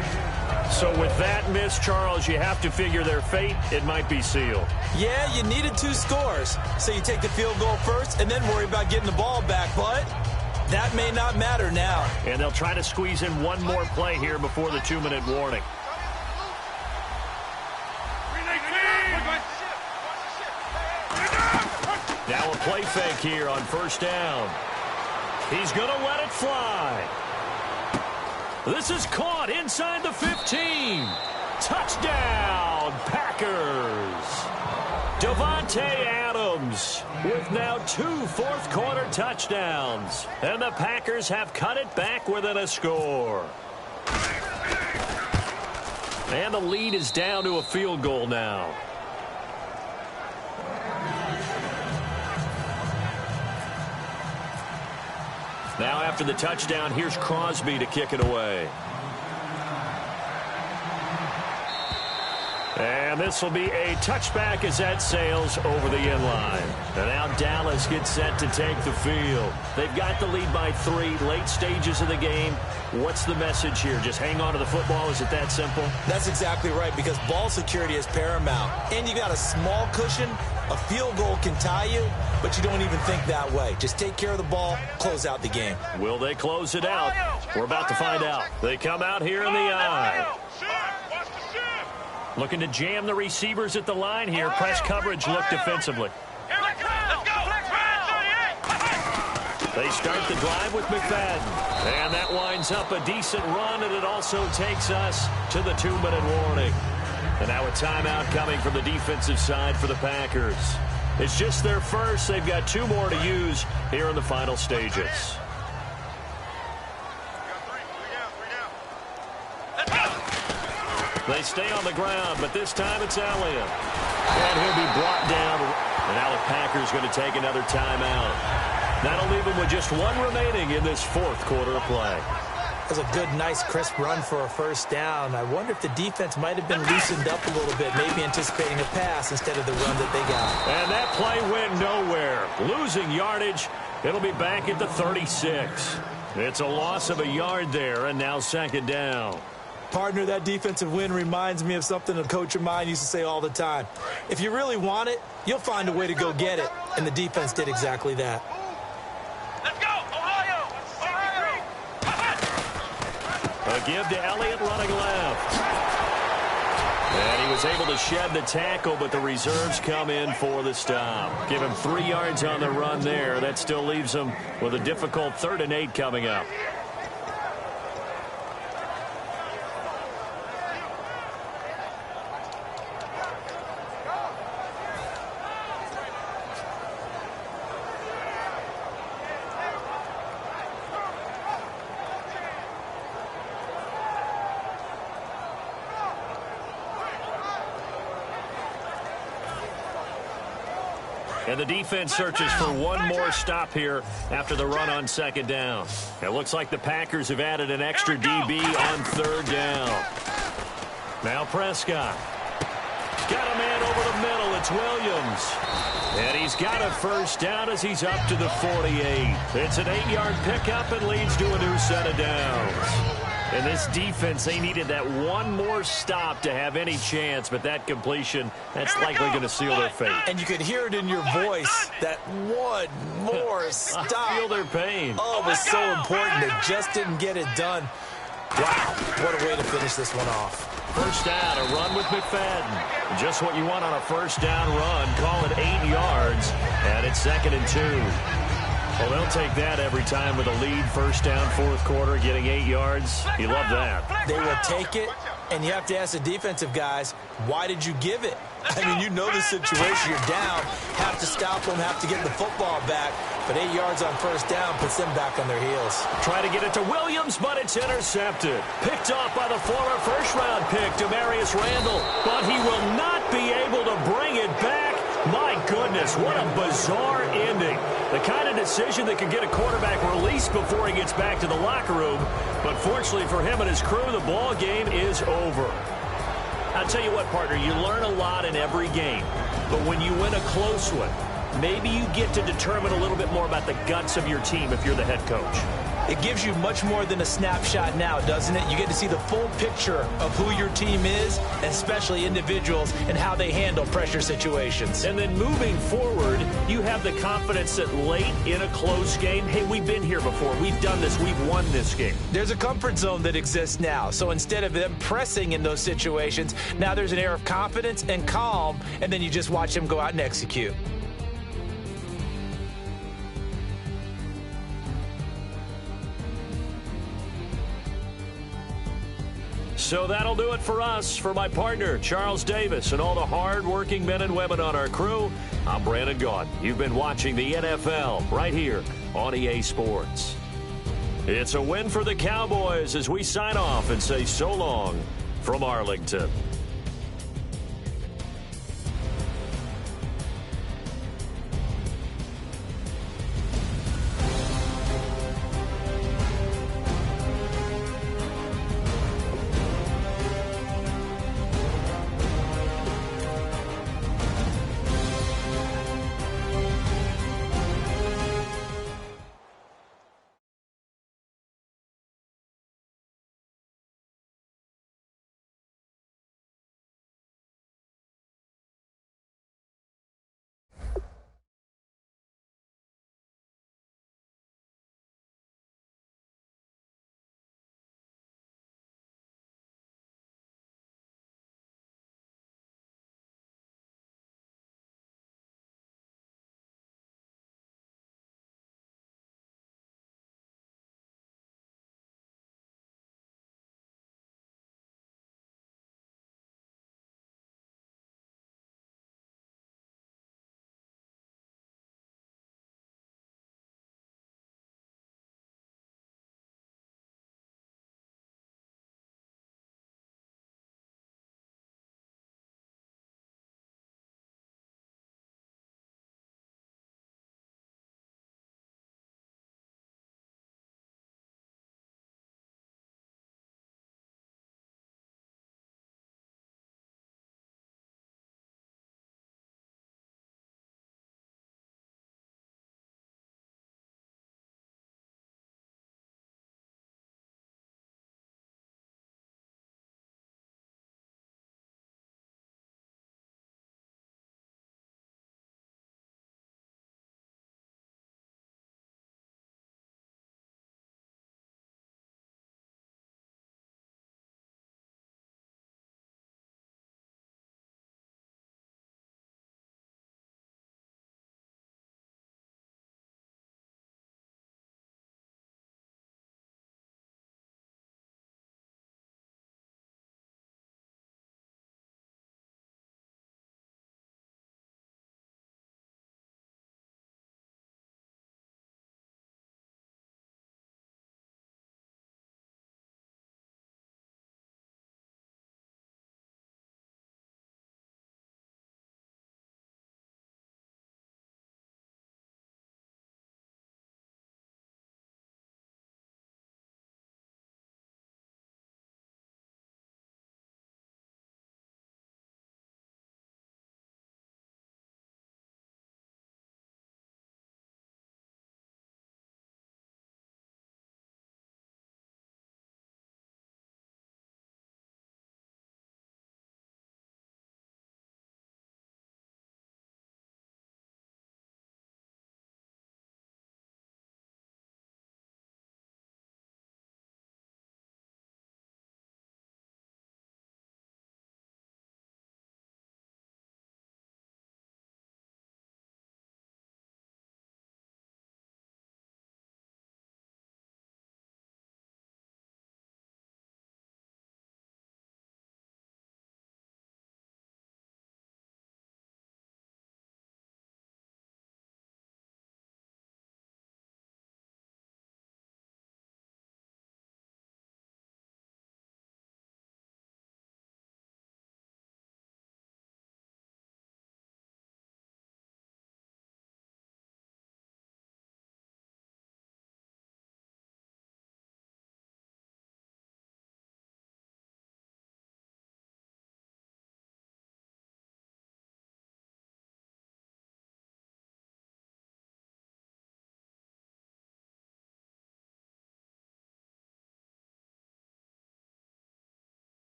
So with that miss, Charles, you have to figure their fate. It might be sealed. Yeah, you needed 2 scores. So you take the field goal first and then worry about getting the ball back. But that may not matter now. And they'll try to squeeze in one more play here before the 2-minute warning. Now a play fake here on first down. He's going to let it fly. This is caught inside the 15. Touchdown, Packers. Davante Adams with now 2 fourth-quarter touchdowns. And the Packers have cut it back within a score. And the lead is down to a field goal now. Now after the touchdown, here's Crosby to kick it away. And this will be a touchback as that sails over the end line. And now Dallas gets set to take the field. They've got the lead by 3, late stages of the game. What's the message here? Just hang on to the football? Is it that simple? That's exactly right, because ball security is paramount. And you got a small cushion. A field goal can tie you, but you don't even think that way. Just take care of the ball, close out the game. Will they close it out? We're about to find out. They come out here in the eye. Looking to jam the receivers at the line here. Press coverage look defensively. They start the drive with McFadden. And that winds up a decent run, and it also takes us to the 2-minute warning. And now a timeout coming from the defensive side for the Packers. It's just their first. They've got 2 more to use here in the final stages. They stay on the ground, but this time it's Elliott. And he'll be brought down. And now the Packers going to take another timeout. That'll leave them with just 1 remaining in this fourth quarter of play. That was a good, nice, crisp run for a first down. I wonder if the defense might have been loosened up a little bit, maybe anticipating a pass instead of the run that they got. And that play went nowhere. Losing yardage. It'll be back at the 36. It's a loss of a yard there, and now second down. Partner, that defensive win reminds me of something a coach of mine used to say all the time. If you really want it, you'll find a way to go get it. And the defense did exactly that. Let's go, Ohio! A give to Elliott running left. And he was able to shed the tackle, but the reserves come in for the stop. Give him 3 yards on the run there. That still leaves him with a difficult 3rd and 8 coming up. And the defense searches for one more stop here after the run on second down. It looks like the Packers have added an extra DB on 3rd down. Now Prescott. Got a man over the middle. It's Williams. And he's got a first down as he's up to the 48. It's an 8-yard pickup and leads to a new set of downs. And this defense, they needed that one more stop to have any chance, but that completion, that's likely going to seal their fate. And you could hear it in your voice, that one more stop. I feel their pain. Oh, it was so important. They just didn't get it done. Wow, what a way to finish this one off. First down, a run with McFadden. Just what you want on a first down run. Call it 8 yards, and it's 2nd and 2. Well, they'll take that every time with a lead, first down, fourth quarter, getting 8 yards. You love that. They will take it, and you have to ask the defensive guys, why did you give it? I mean, you know the situation. You're down, have to stop them, have to get the football back. But 8 yards on first down puts them back on their heels. Try to get it to Williams, but it's intercepted. Picked off by the former first-round pick, Demarius Randall. But he will not be able to bring it back. My goodness, what a bizarre ending. The kind of decision that could get a quarterback released before he gets back to the locker room. But fortunately for him and his crew, the ball game is over. I'll tell you what, partner, you learn a lot in every game. But when you win a close one, maybe you get to determine a little bit more about the guts of your team if you're the head coach. It gives you much more than a snapshot now, doesn't it? You get to see the full picture of who your team is, and especially individuals, and how they handle pressure situations. And then moving forward, you have the confidence that late in a close game, hey, we've been here before. We've done this. We've won this game. There's a comfort zone that exists now. So instead of them pressing in those situations, now there's an air of confidence and calm, and then you just watch them go out and execute. So that'll do it for us. For my partner, Charles Davis, and all the hard-working men and women on our crew, I'm Brandon Gaudin. You've been watching the NFL right here on EA Sports. It's a win for the Cowboys as we sign off and say so long from Arlington.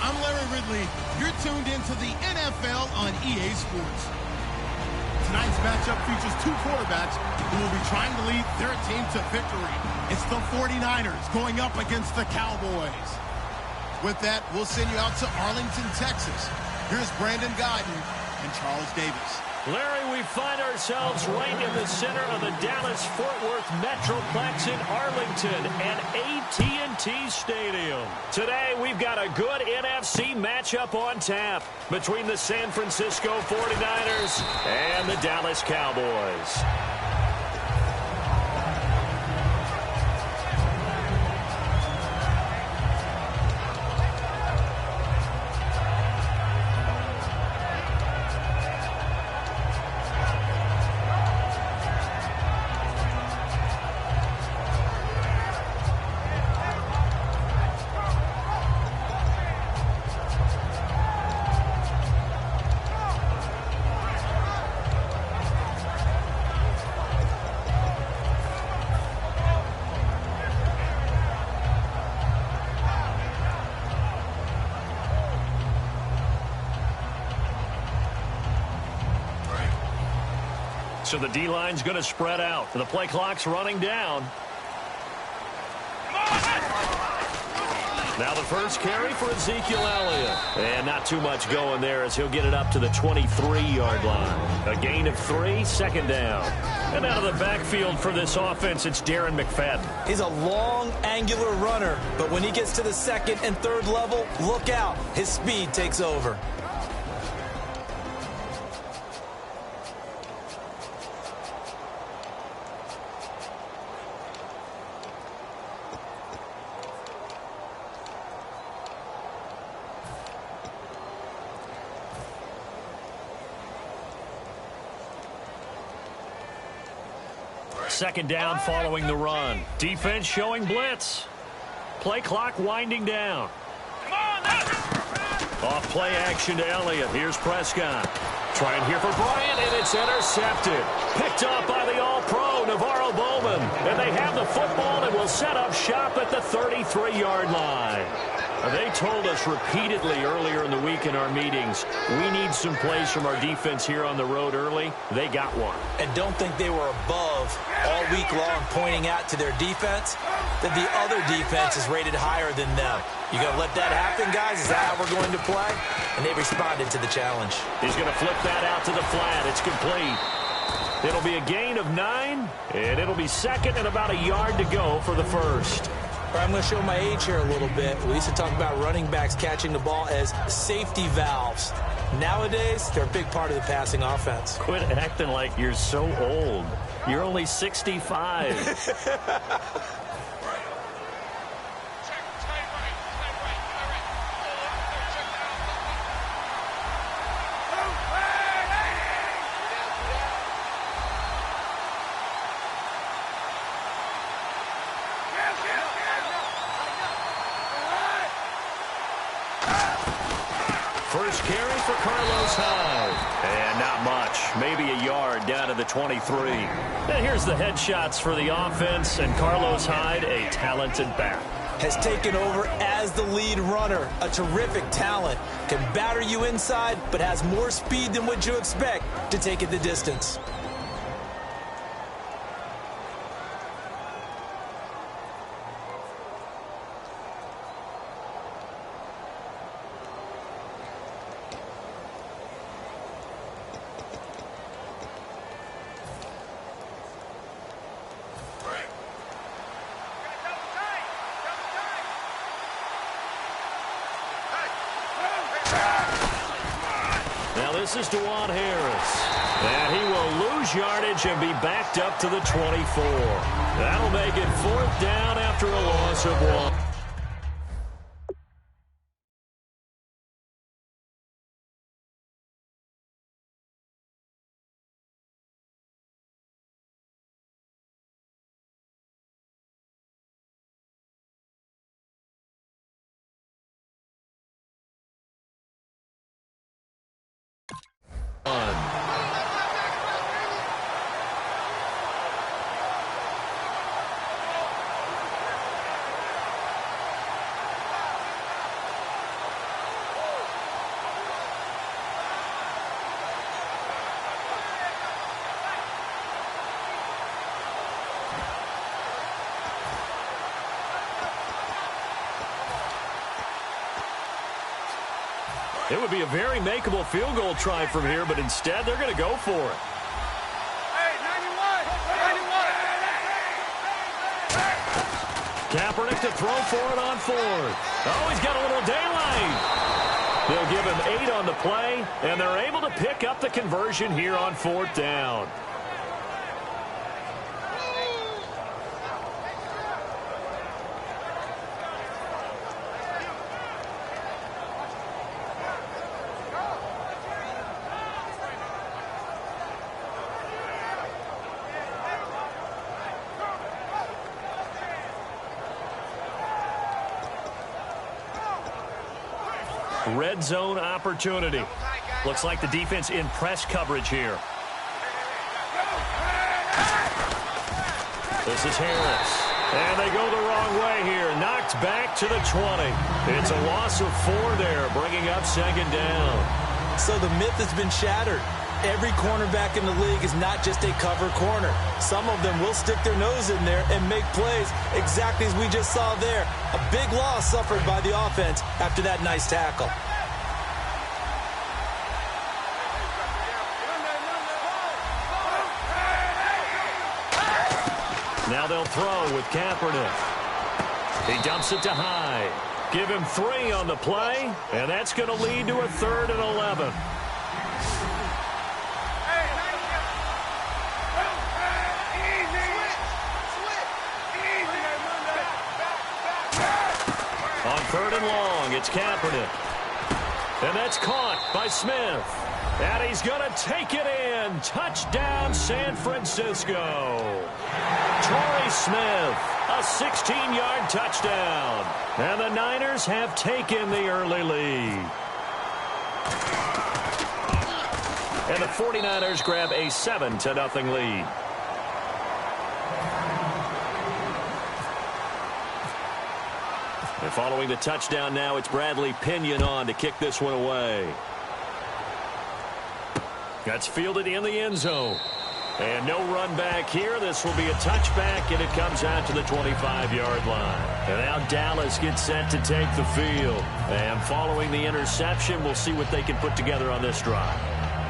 I'm Larry Ridley. You're tuned into the NFL on EA Sports. Tonight's matchup features two quarterbacks who will be trying to lead their team to victory. It's the 49ers going up against the Cowboys. With that, we'll send you out to Arlington, Texas. Here's Brandon Guyton and Charles Davis. Larry, we find ourselves right in the center of the Dallas-Fort Worth Metroplex in Arlington and AT&T Stadium. Today, we've got a good NFC matchup on tap between the San Francisco 49ers and the Dallas Cowboys. So the D-line's going to spread out. The play clock's running down. Now the first carry for Ezekiel Elliott. And not too much going there as he'll get it up to the 23-yard line. A gain of 3, second down. And out of the backfield for this offense, it's Darren McFadden. He's a long, angular runner, but when he gets to the second and third level, look out. His speed takes over. Second down following the run. Defense showing blitz. Play clock winding down. Off play action to Elliott. Here's Prescott. Trying here for Bryant, and it's intercepted. Picked up by the All-Pro, Navarro Bowman. And they have the football and will set up shop at the 33-yard line. They told us repeatedly earlier in the week in our meetings, we need some plays from our defense here on the road early. They got one. And don't think they were above all week long pointing out to their defense that the other defense is rated higher than them. You going to let that happen, guys? Is that how we're going to play? And they responded to the challenge. He's going to flip that out to the flat. It's complete. It'll be a gain of 9, and it'll be second and about a yard to go for the first. I'm going to show my age here a little bit. We used to talk about running backs catching the ball as safety valves. Nowadays, they're a big part of the passing offense. Quit acting like you're so old. You're only 65. First carry for Carlos Hyde. And not much. Maybe a yard down to the 23. And here's the headshots for the offense. And Carlos Hyde, a talented back. Has taken over as the lead runner. A terrific talent. Can batter you inside, but has more speed than what you expect to take it the distance. Now this is DeJuan Harris. And he will lose yardage and be backed up to the 24. That'll make it fourth down after a loss of 1. It would be a very makeable field goal try from here, but instead they're going to go for it. Kaepernick to throw for it on 4th. Oh, he's got a little daylight. They'll give him 8 on the play, and they're able to pick up the conversion here on 4th down. Red zone opportunity. Looks like the defense in press coverage here. This is Harris. And they go the wrong way here. Knocked back to the 20. It's a loss of 4 there, bringing up 2nd down. So the myth has been shattered. Every cornerback in the league is not just a cover corner. Some of them will stick their nose in there and make plays exactly as we just saw there. A big loss suffered by the offense after that nice tackle. Now they'll throw with Kaepernick. He dumps it to Hyde. Give him 3 on the play, and that's going to lead to a 3rd and 11. On 3rd and long, it's Kaepernick. And that's caught by Smith. And he's going to take it in. Touchdown, San Francisco. Torrey Smith, a 16-yard touchdown. And the Niners have taken the early lead. And the 49ers grab a 7-0 lead. And following the touchdown now, it's Bradley Pinion on to kick this one away. That's fielded in the end zone. And no run back here. This will be a touchback, and it comes out to the 25-yard line. And now Dallas gets set to take the field. And following the interception, we'll see what they can put together on this drive.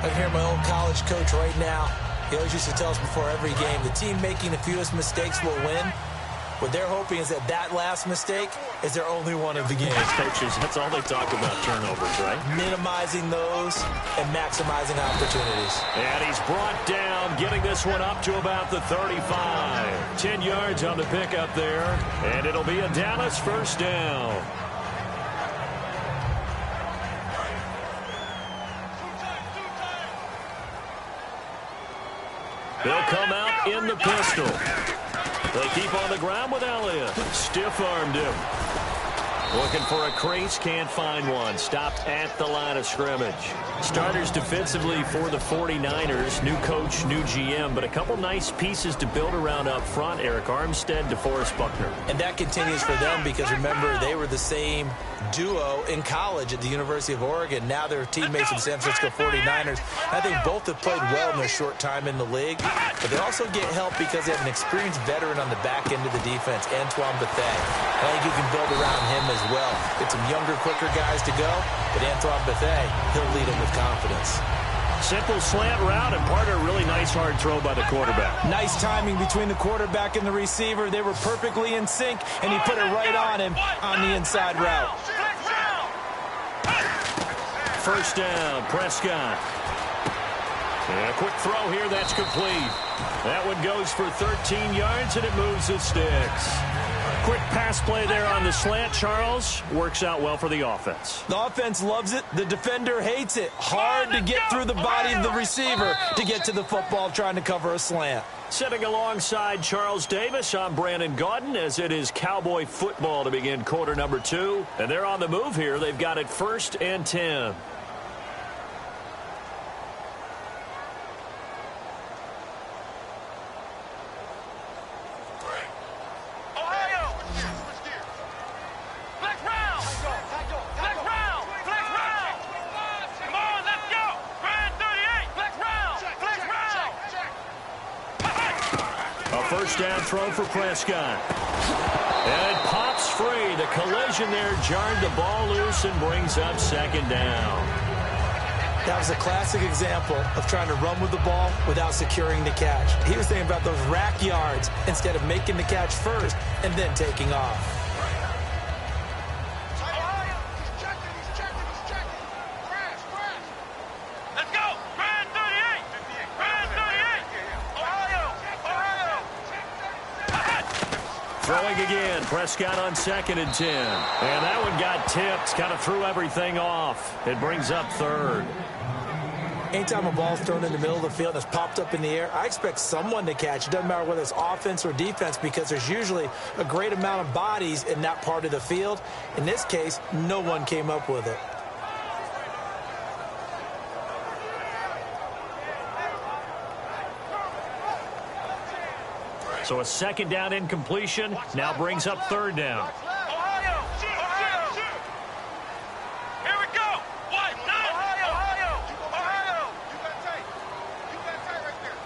I can hear my old college coach right now. He always used to tell us before every game, the team making the fewest mistakes will win. What they're hoping is that last mistake is their only one of the game. Coaches, that's all they talk about, turnovers, right? Minimizing those and maximizing opportunities. And he's brought down, getting this one up to about the 35. 10 yards on the pickup there, and it'll be a Dallas 1st down. They'll come out in the pistol. They keep on the ground with Elliott. Stiff-armed him. Looking for a crease, can't find one. Stopped at the line of scrimmage. Starters defensively for the 49ers. New coach, new GM, but a couple nice pieces to build around up front. Eric Armstead, DeForest Buckner. And that continues for them because, remember, they were the same duo in college at the University of Oregon. Now they're teammates of the San Francisco 49ers. I think both have played well in their short time in the league, but they also get help because they have an experienced veteran on the back end of the defense, Antoine Bethea. I think you can build around him as well. Get some younger, quicker guys to go, but Antoine Bethea, he'll lead them with confidence. Simple slant route and part of a really nice hard throw by the quarterback. Nice timing between the quarterback and the receiver. They were perfectly in sync, and he put it right on him on the inside route. 1st down, Prescott. And a quick throw here, that's complete. That one goes for 13 yards, and it moves the sticks. Quick pass play there on the slant, Charles. Works out well for the offense. The offense loves it. The defender hates it. Hard to get through the body of the receiver to get to the football trying to cover a slant. Sitting alongside Charles Davis, I'm Brandon Gaudin, as it is Cowboy football to begin quarter number 2. And they're on the move here. They've got it 1st and 10. First down throw for Prescott. And it pops free. The collision there jarred the ball loose and brings up second down. That was a classic example of trying to run with the ball without securing the catch. He was thinking about those rack yards instead of making the catch first and then taking off. Let's go! Brand 38! Brand 38! Ohio! Throwing again. Prescott on 2nd and 10. And that one got tipped. Kind of threw everything off. It brings up 3rd. Anytime a ball's thrown in the middle of the field and it's popped up in the air, I expect someone to catch. It doesn't matter whether it's offense or defense because there's usually a great amount of bodies in that part of the field. In this case, no one came up with it. So a 2nd down incompletion now brings up 3rd down. Ohio! Here we go! What? Ohio! Ohio! You got tight. You got tight right there.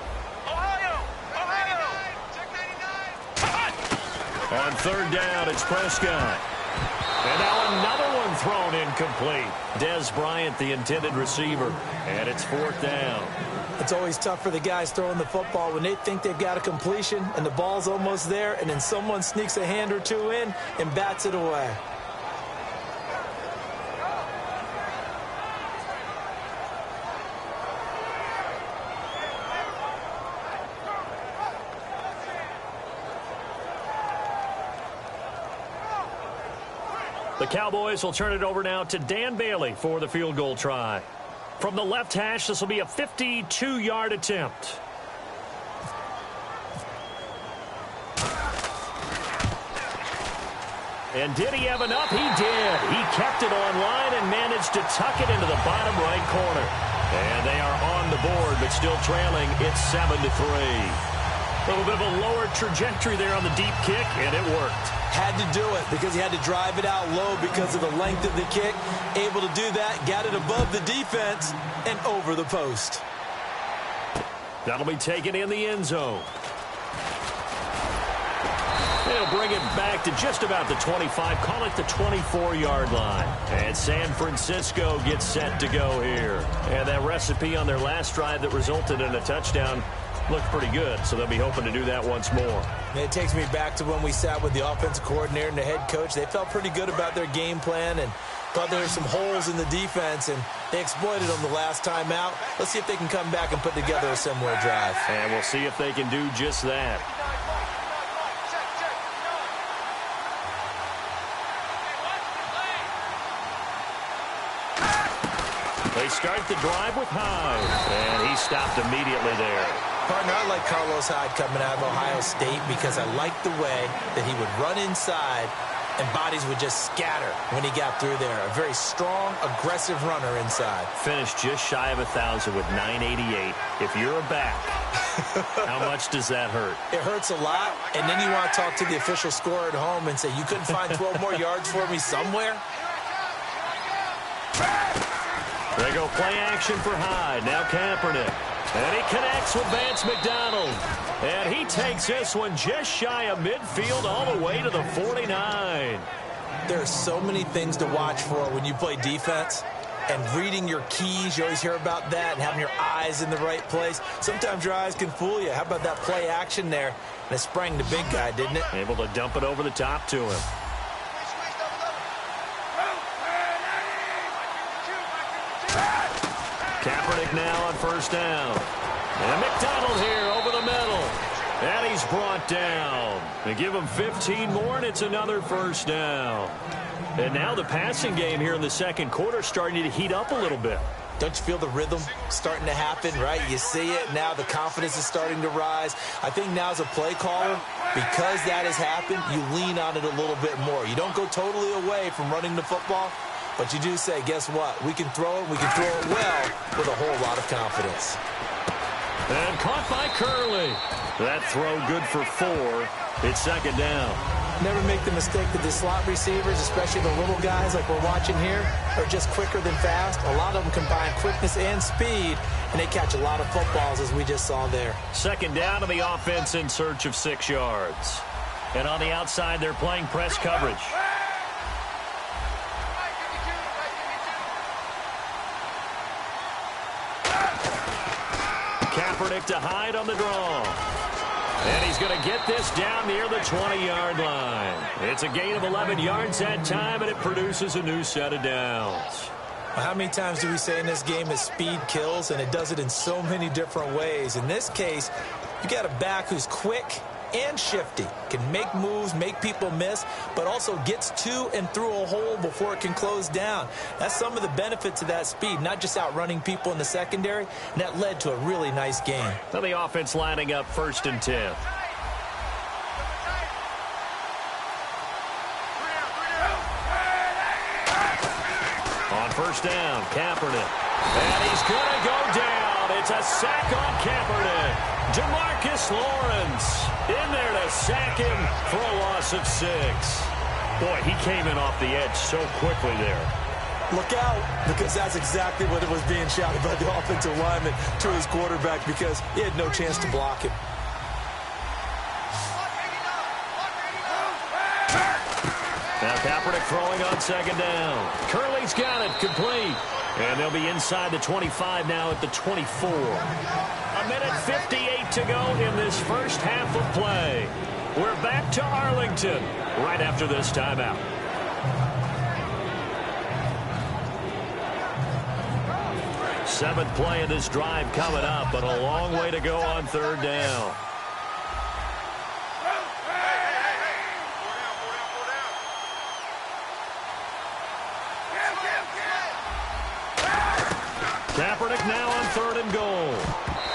Ohio! Check 99. On 3rd down, it's Prescott. And now another one thrown incomplete. Des Bryant, the intended receiver. And it's 4th down. It's always tough for the guys throwing the football when they think they've got a completion and the ball's almost there, and then someone sneaks a hand or two in and bats it away. The Cowboys will turn it over now to Dan Bailey for the field goal try. From the left hash, this will be a 52-yard attempt. And did he have enough? He did. He kept it on line and managed to tuck it into the bottom right corner. And they are on the board, but still trailing. It's 7-3. A little bit of a lower trajectory there on the deep kick, and it worked. Had to do it because he had to drive it out low because of the length of the kick. Able to do that, got it above the defense and over the post. That'll be taken in the end zone. They'll bring it back to just about the 25, call it the 24-yard line. And San Francisco gets set to go here. And that recipe on their last drive that resulted in a touchdown looked pretty good, so they'll be hoping to do that once more. And it takes me back to when we sat with the offensive coordinator and the head coach. They felt pretty good about their game plan and thought there were some holes in the defense, and they exploited them the last time out. Let's see if they can come back and put together a similar drive. And we'll see if they can do just that. They start the drive with Hyde, and he stopped immediately there. Partner, I like Carlos Hyde coming out of Ohio State because I like the way that he would run inside and bodies would just scatter when he got through there. A very strong, aggressive runner inside. Finished just shy of 1,000 with 988. If you're a back, how much does that hurt? It hurts a lot, and then you want to talk to the official scorer at home and say, you couldn't find 12 more yards for me somewhere? They go play action for Hyde. Now Kaepernick. And he connects with Vance McDonald. And he takes this one just shy of midfield all the way to the 49. There are so many things to watch for when you play defense. And reading your keys, you always hear about that, and having your eyes in the right place. Sometimes your eyes can fool you. How about that play action there? And it sprang the big guy, didn't it? Able to dump it over the top to him. Kaepernick now on first down. And McDonald here over the middle. And he's brought down. They give him 15 more, and it's another first down. And now the passing game here in the second quarter starting to heat up a little bit. Don't you feel the rhythm starting to happen, right? You see it now. The confidence is starting to rise. I think now as a play caller, because that has happened, you lean on it a little bit more. You don't go totally away from running the football, but you do say, guess what? We can throw it. We can throw it well with a whole lot of confidence. And caught by Curley. That throw good for 4. It's second down. Never make the mistake that the slot receivers, especially the little guys like we're watching here, are just quicker than fast. A lot of them combine quickness and speed, and they catch a lot of footballs, as we just saw there. Second down, and the offense in search of 6 yards. And on the outside, they're playing press coverage. Kaepernick to hide on the draw. And he's going to get this down near the 20-yard line. It's a gain of 11 yards that time, and it produces a new set of downs. How many times do we say in this game that speed kills, and it does it in so many different ways? In this case, you got a back who's quick and shifty, can make moves, make people miss, but also gets to and through a hole before it can close down. That's some of the benefits of that speed, not just outrunning people in the secondary, and that led to a really nice game. Now the offense lining up 1st and 10. On 1st down, Kaepernick. And he's going to go down. It's a sack on Kaepernick. Demarcus Lawrence in there to sack him for a loss of 6. Boy, he came in off the edge so quickly there. Look out, because that's exactly what it was being shouted by the offensive lineman to his quarterback, because he had no chance to block him. Now Kaepernick throwing on 2nd down. Curley's got it, complete. And they'll be inside the 25 now at the 24. A minute 58 to go in this first half of play. We're back to Arlington right after this timeout. Seventh play of this drive coming up, but a long way to go on 3rd down. Kaepernick now on 3rd and goal.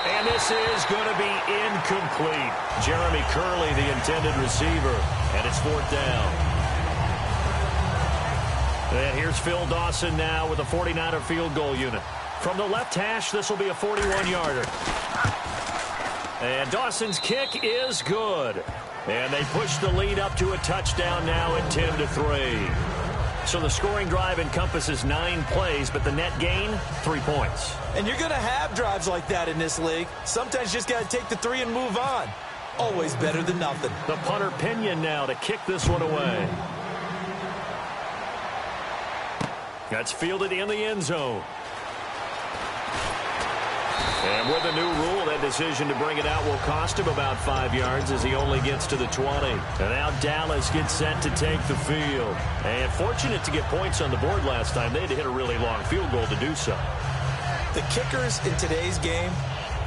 And this is going to be incomplete. Jeremy Curley, the intended receiver, and it's 4th down. And here's Phil Dawson now with a 49er field goal unit. From the left hash, this will be a 41-yarder. And Dawson's kick is good. And they push the lead up to a touchdown now at 10-3. So the scoring drive encompasses 9 plays, but the net gain, 3 points. And you're going to have drives like that in this league. Sometimes you just got to take the 3 and move on. Always better than nothing. The punter Pinion now to kick this one away. That's fielded in the end zone. And with a new rule, that decision to bring it out will cost him about 5 yards as he only gets to the 20. And now Dallas gets set to take the field. And fortunate to get points on the board last time. They had to hit a really long field goal to do so. The kickers in today's game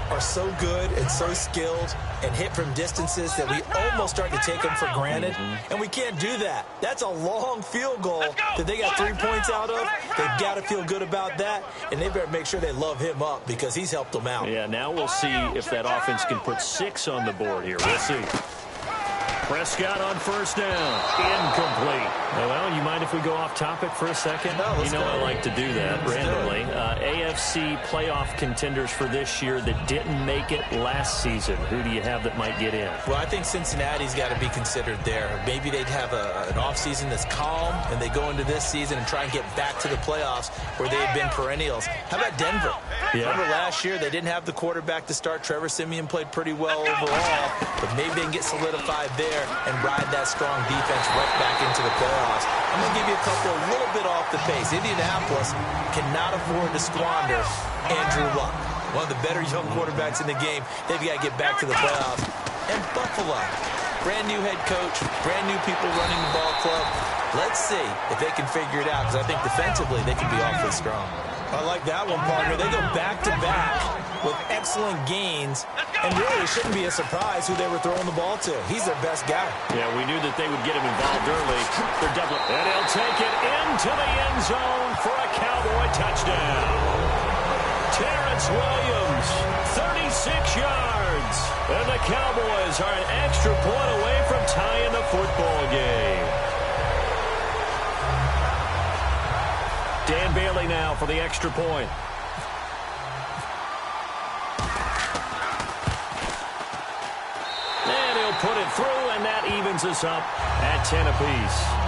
are so good and so skilled and hit from distances that we almost start to take them for granted. And we can't do that. That's a long field goal that they got 3 points out of. They've got to feel good about that, and they better make sure they love him up because he's helped them out. Yeah, now we'll see if that offense can put 6 on the board here. We'll see. Prescott on 1st down. Incomplete. Well, you mind if we go off topic for a second? No, you know I like to do that randomly. AFC playoff contenders for this year that didn't make it last season. Who do you have that might get in? Well, I think Cincinnati's got to be considered there. Maybe they'd have an offseason that's calm, and they go into this season and try and get back to the playoffs where they had been perennials. How about Denver? Yeah. Remember last year they didn't have the quarterback to start. Trevor Siemian played pretty well overall, but maybe they can get solidified there and ride that strong defense right back into the playoffs. I'm going to give you a couple a little bit off the pace. Indianapolis cannot afford to squander Andrew Luck, one of the better young quarterbacks in the game. They've got to get back to the playoffs. And Buffalo, brand new head coach, brand new people running the ball club. Let's see if they can figure it out, because I think defensively they can be awfully strong. I like that one, partner. They go back-to-back with excellent gains, and really it shouldn't be a surprise who they were throwing the ball to. He's their best guy. Yeah, we knew that they would get him involved early. They're doubling. And he'll take it into the end zone for a Cowboy touchdown. Terrence Williams, 36 yards. And the Cowboys are an extra point away from tying the football game. Dan Bailey now for the extra point. And he'll put it through, and that evens us up at 10 apiece.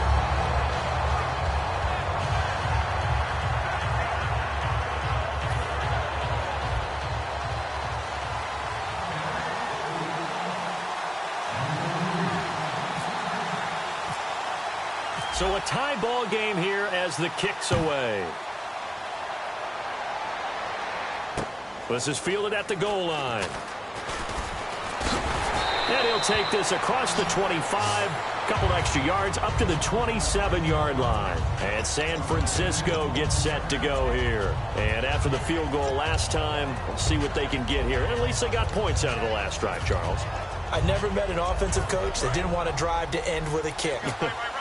So a tie ball game here as the kick's away. This is fielded at the goal line. And he'll take this across the 25, couple extra yards up to the 27-yard line. And San Francisco gets set to go here. And after the field goal last time, we'll see what they can get here. At least they got points out of the last drive, Charles. I never met an offensive coach that didn't want to drive to end with a kick.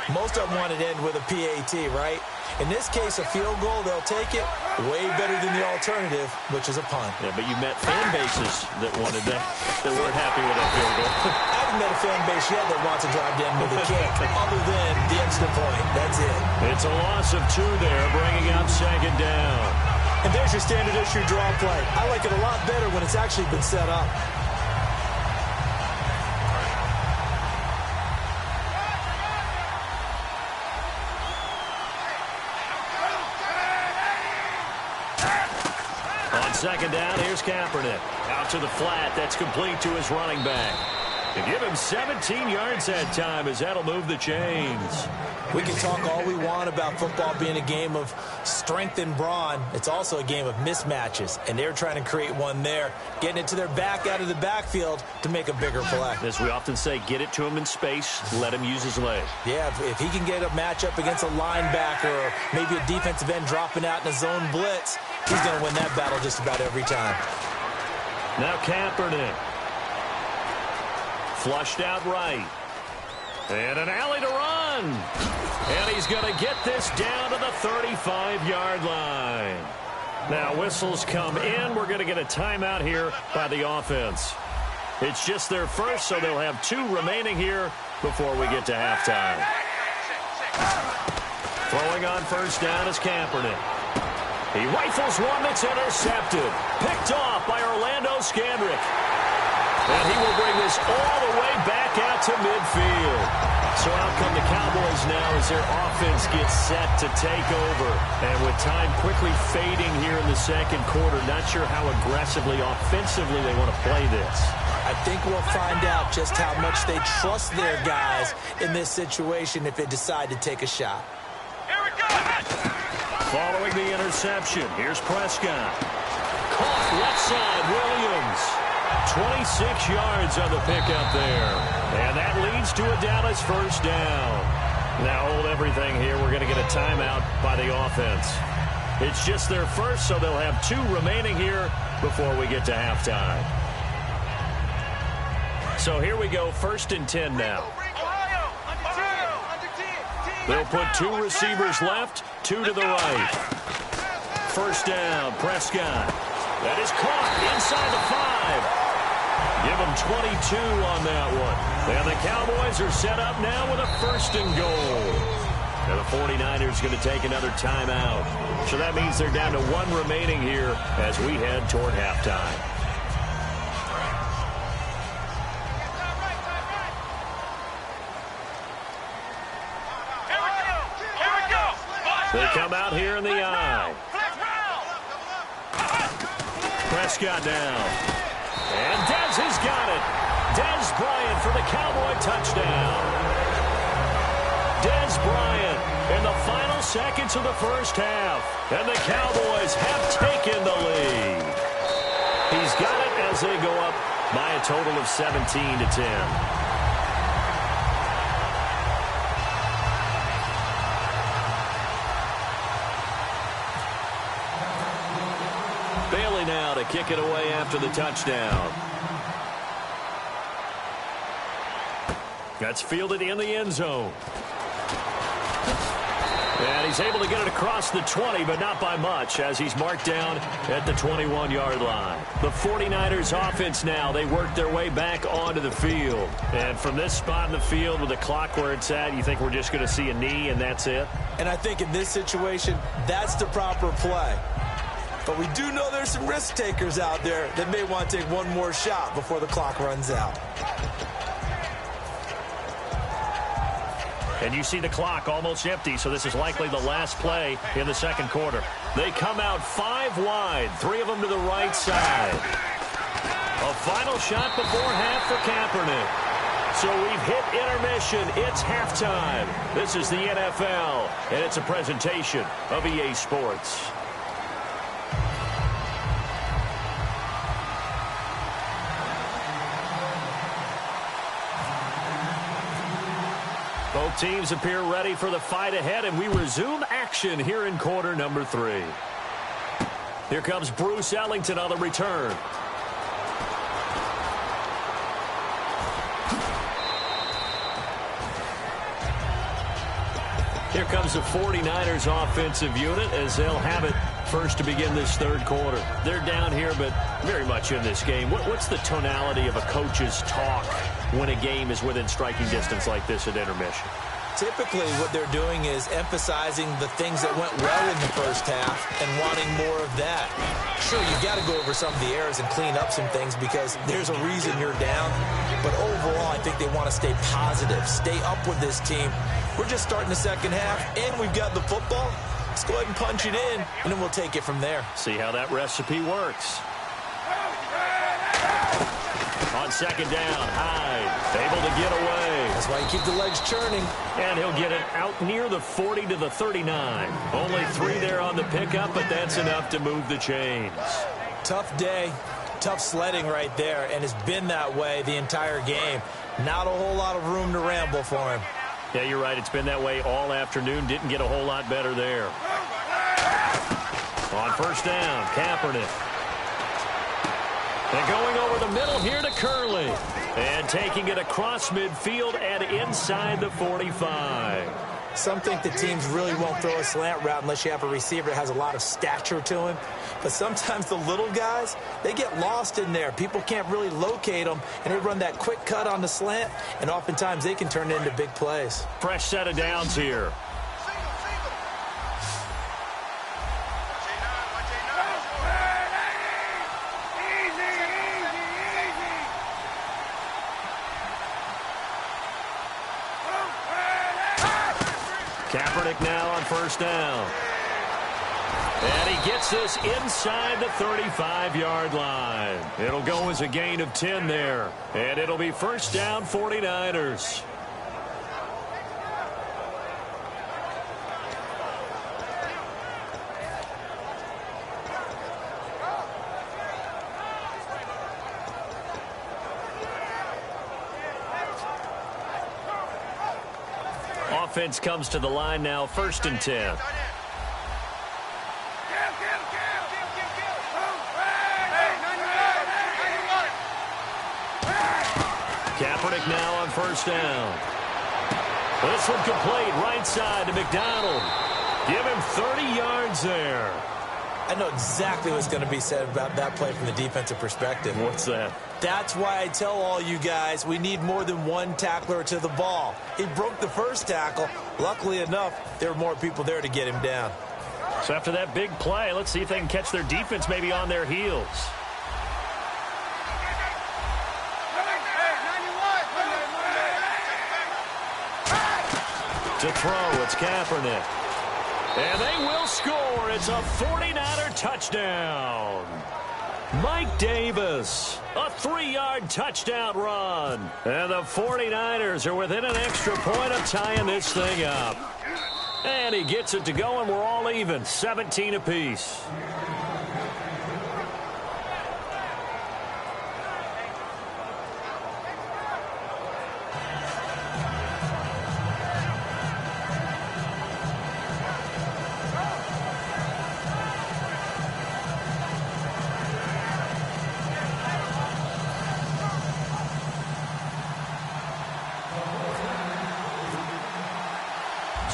Most of them wanted to end with a PAT, right? In this case, a field goal, they'll take it. Way better than the alternative, which is a punt. Yeah, but you met fan bases that wanted that weren't happy with that field goal. I haven't met a fan base yet that wants to drive to end with a kick, other than the extra point. That's it. It's a loss of 2 there, bringing up second down. And there's your standard issue draw play. I like it a lot better when it's actually been set up. Second down, here's Kaepernick. Out to the flat, that's complete to his running back. To give him 17 yards that time as that'll move the chains. We can talk all we want about football being a game of strength and brawn. It's also a game of mismatches, and they're trying to create one there, getting it to their back out of the backfield to make a bigger play. As we often say, get it to him in space, let him use his leg. Yeah, if he can get a matchup against a linebacker or maybe a defensive end dropping out in a zone blitz, he's going to win that battle just about every time. Now Kaepernick. Flushed out right. And an alley to run. And he's going to get this down to the 35-yard line. Now whistles come in. We're going to get a timeout here by the offense. It's just their first, so they'll have 2 remaining here before we get to halftime. Throwing on first down is Kaepernick. He rifles one that's intercepted. Picked off by Orlando Scandrick. And he will bring this all the way back out to midfield. So out come the Cowboys now as their offense gets set to take over. And with time quickly fading here in the second quarter, not sure how aggressively, offensively they want to play this. I think we'll find out just how much they trust their guys in this situation if they decide to take a shot. Here we go. Following the interception, here's Prescott. Caught left side, Williams. 26 yards on the pickup there. And that leads to a Dallas first down. Now hold everything here. We're going to get a timeout by the offense. It's just their first, so they'll have 2 remaining here before we get to halftime. So here we go, 1st and 10 now. They'll put 2 receivers left, 2 to the right. First down, Prescott. That is caught inside the 5. Give them 22 on that one. And the Cowboys are set up now with a 1st and goal. And the 49ers going to take another timeout. So that means they're down to 1 remaining here as we head toward halftime. They come out here in the eye. Prescott down. And Dez has got it. Dez Bryant for the Cowboy touchdown. Dez Bryant in the final seconds of the first half. And the Cowboys have taken the lead. He's got it as they go up by a total of 17-10. Now to kick it away after the touchdown. That's fielded in the end zone. And he's able to get it across the 20, but not by much, as he's marked down at the 21-yard line. The 49ers offense now, they work their way back onto the field. And from this spot in the field with the clock where it's at, you think we're just going to see a knee and that's it? And I think in this situation, that's the proper play. But we do know there's some risk takers out there that may want to take one more shot before the clock runs out. And you see the clock almost empty, so this is likely the last play in the second quarter. They come out 5 wide, 3 of them to the right side. A final shot before half for Kaepernick. So we've hit intermission. It's halftime. This is the NFL, and it's a presentation of EA Sports. Both teams appear ready for the fight ahead, and we resume action here in quarter number 3. Here comes Bruce Ellington on the return. Here comes the 49ers offensive unit as they'll have it first to begin this third quarter. They're down here, but very much in this game. What's the tonality of a coach's talk when a game is within striking distance like this at intermission? Typically, what they're doing is emphasizing the things that went well in the first half and wanting more of that. Sure, you got to go over some of the errors and clean up some things because there's a reason you're down. But overall, I think they want to stay positive, stay up with this team. We're just starting the second half, and we've got the football. Let's go ahead and punch it in, and then we'll take it from there. See how that recipe works. On second down, Hyde able to get away. That's why you keep the legs churning. And he'll get it out near the 40 to the 39. Only 3 there on the pickup, but that's enough to move the chains. Tough day, tough sledding right there, and it's been that way the entire game. Not a whole lot of room to ramble for him. Yeah, you're right. It's been that way all afternoon. Didn't get a whole lot better there. On first down, Kaepernick. And going over the middle here to Curley. And taking it across midfield and inside the 45. Some think the teams really won't throw a slant route unless you have a receiver that has a lot of stature to him. But sometimes the little guys, they get lost in there. People can't really locate them, and they run that quick cut on the slant, and oftentimes they can turn it into big plays. Fresh set of downs here. Kaepernick now on first down. And he gets this inside the 35-yard line. It'll go as a gain of 10 there. And it'll be first down 49ers. Offense comes to the line now, first and 10. Kaepernick now on first down. This one complete, right side to McDonald. Give him 30 yards there. I know exactly what's going to be said about that play from the defensive perspective. What's that? That's why I tell all you guys we need more than one tackler to the ball. He broke the first tackle. Luckily enough, there were more people there to get him down. So after that big play, let's see if they can catch their defense maybe on their heels. To throw, it's Kaepernick. And they will score. It's a 49er touchdown. Mike Davis, a 3-yard touchdown run. And the 49ers are within an extra point of tying this thing up. And he gets it to go, and we're all even, 17 apiece.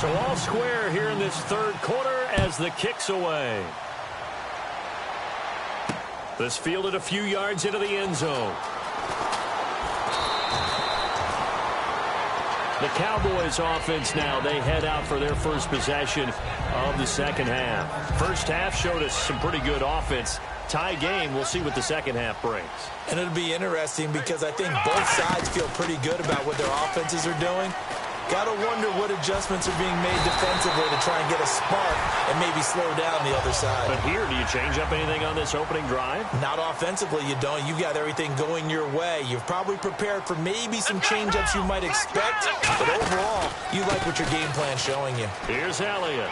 So all square here in this third quarter as the kick's away. This fielded a few yards into the end zone. The Cowboys offense now, they head out for their first possession of the second half. First half showed us some pretty good offense. Tie game, we'll see what the second half brings. And it'll be interesting because I think both sides feel pretty good about what their offenses are doing. Got to wonder what adjustments are being made defensively to try and get a spark and maybe slow down the other side. But here, do you change up anything on this opening drive? Not offensively, you don't. You've got everything going your way. You've probably prepared for maybe some change-ups you might expect, but overall, you like what your game plan's showing you. Here's Elliott.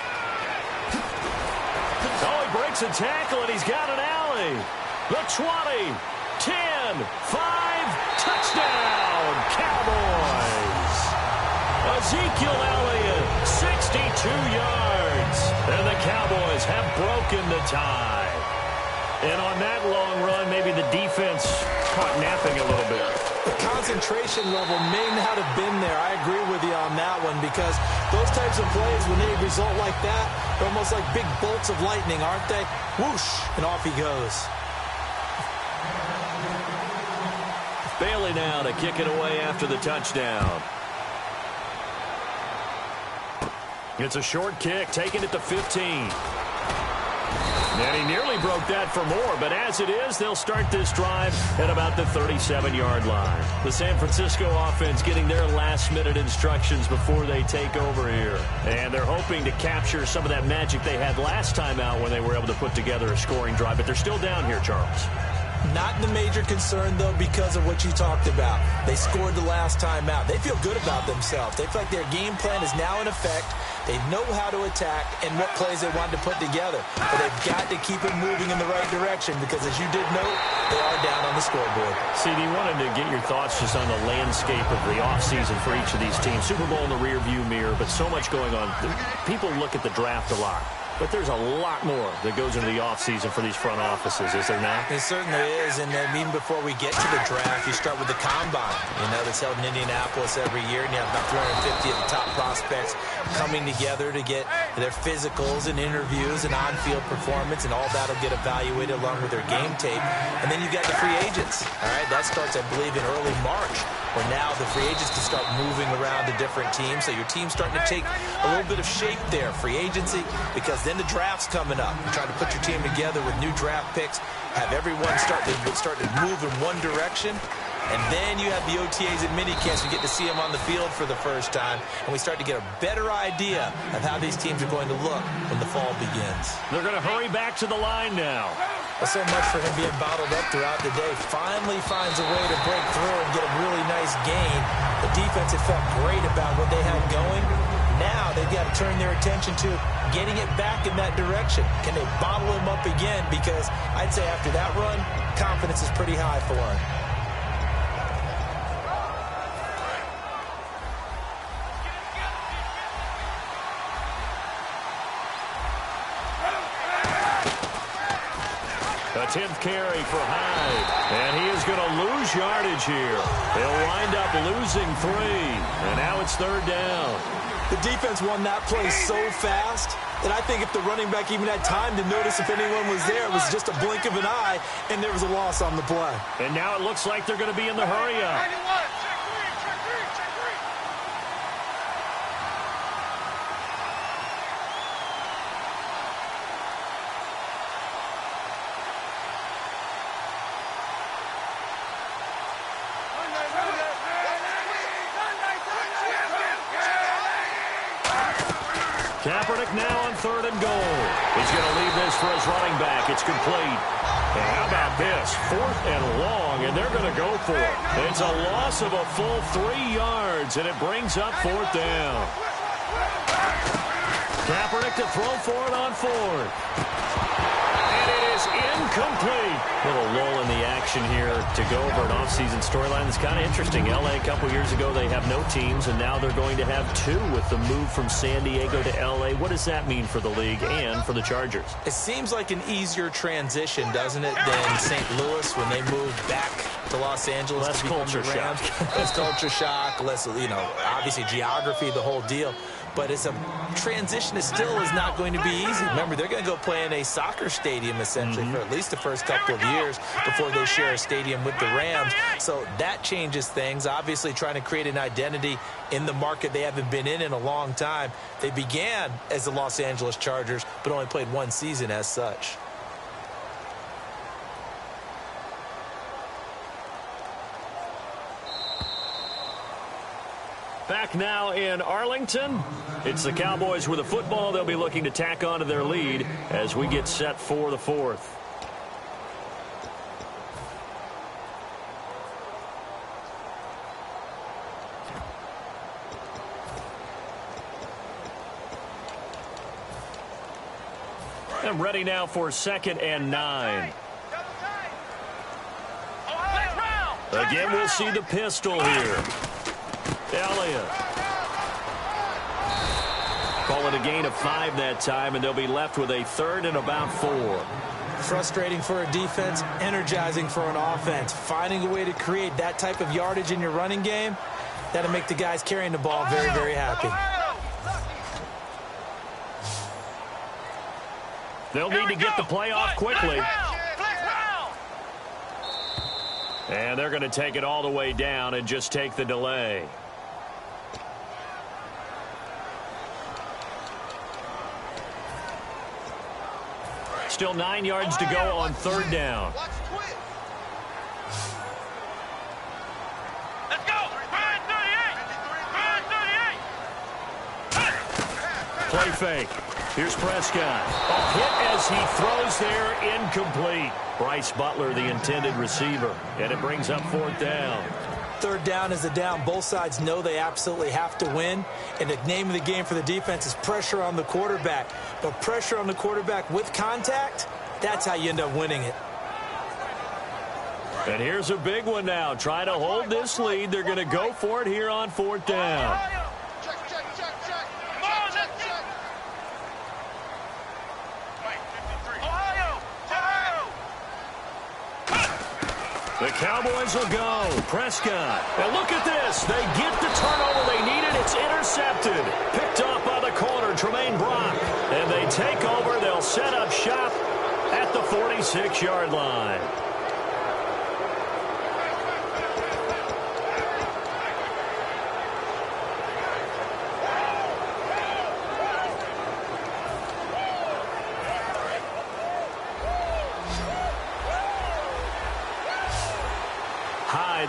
Oh, he breaks a tackle, and he's got an alley. The 20, 10, 5, touchdown, Cowboys. Ezekiel Elliott, 62 yards. And the Cowboys have broken the tie. And on that long run, maybe the defense caught napping a little bit. The concentration level may not have been there. I agree with you on that one because those types of plays, when they result like that, they're almost like big bolts of lightning, aren't they? Whoosh, and off he goes. Bailey now to kick it away after the touchdown. It's a short kick, taking it to 15. And he nearly broke that for more, but as it is, they'll start this drive at about the 37-yard line. The San Francisco offense getting their last-minute instructions before they take over here. And they're hoping to capture some of that magic they had last time out when they were able to put together a scoring drive, but they're still down here, Charles. Not the major concern, though, because of what you talked about. They scored the last time out. They feel good about themselves. They feel like their game plan is now in effect. They know how to attack and what plays they want to put together. But they've got to keep it moving in the right direction because, as you did note, they are down on the scoreboard. CD, wanted to get your thoughts just on the landscape of the offseason for each of these teams. Super Bowl in the rearview mirror, but so much going on. People look at the draft a lot. But there's a lot more that goes into the offseason for these front offices, is there not? It certainly is, and even before we get to the draft, you start with the combine. You know, that's held in Indianapolis every year, and you have about 350 of the top prospects coming together to get their physicals and interviews and on-field performance, and all that will get evaluated along with their game tape. And then you've got the free agents. All right, that starts, I believe, in early March, where now the free agents can start moving around to different teams. So your team's starting to take a little bit of shape there, free agency, because then the draft's coming up. You're trying to put your team together with new draft picks, have everyone start to move in one direction, and then you have the OTAs and minicamps. You get to see them on the field for the first time, and we start to get a better idea of how these teams are going to look when the fall begins. They're going to hurry back to the line now. Well, so much for him being bottled up throughout the day. Finally finds a way to break through and get a really nice gain. The defense had felt great about what they had going. Now they've got to turn their attention to getting it back in that direction. Can they bottle him up again? Because I'd say after that run, confidence is pretty high for him. A 10th carry for Hyde, and he is going to lose yardage here. They'll wind up losing 3, and now it's 3rd down. The defense won that play so fast that I think if the running back even had time to notice if anyone was there, it was just a blink of an eye, and there was a loss on the play. And now it looks like they're going to be in the hurry-up. Kaepernick now on 3rd and goal. He's going to leave this for his running back. It's complete. And how about this? 4th and long, and they're going to go for it. It's a loss of a full 3 yards, and it brings up 4th down. Kaepernick to throw for it on 4th. And it is incomplete. Little lull in the action here to go over an offseason storyline that's kind of interesting. L.A. a couple years ago, they have no teams, and now they're going to have 2 with the move from San Diego to L.A. What does that mean for the league and for the Chargers? It seems like an easier transition, doesn't it, than St. Louis when they moved back to Los Angeles. Less culture shock. Less culture shock, less, obviously geography, the whole deal. But it's a transition that still is not going to be easy. Remember, they're going to go play in a soccer stadium, essentially, for at least the first couple of years before they share a stadium with the Rams. So that changes things. Obviously, trying to create an identity in the market they haven't been in a long time. They began as the Los Angeles Chargers, but only played 1 season as such. Back now in Arlington. It's the Cowboys with the football. They'll be looking to tack on to their lead as we get set for the fourth. And ready now for 2nd and 9. Again, we'll see the pistol here. Elliott. Call it a gain of 5 that time, and they'll be left with a 3rd and about 4. Frustrating for a defense, energizing for an offense. Finding a way to create that type of yardage in your running game, that'll make the guys carrying the ball very, very happy. They'll need to get the play off quickly. And they're going to take it all the way down and just take the delay. Still 9 yards to go on 3rd down. Let's go. 38. Play fake. Here's Prescott. A hit as he throws there, incomplete. Bryce Butler, the intended receiver. And it brings up 4th down. 3rd down is the down. Both sides know they absolutely have to win. And the name of the game for the defense is pressure on the quarterback. But pressure on the quarterback with contact, that's how you end up winning it. And here's a big one now. Trying to hold this lead. They're going to go for it here on 4th down. The Cowboys will go. Prescott. And look at this. They get the turnover they needed. It's intercepted. Picked off by the corner, Tremaine Brock. And they take over. They'll set up shop at the 46-yard line.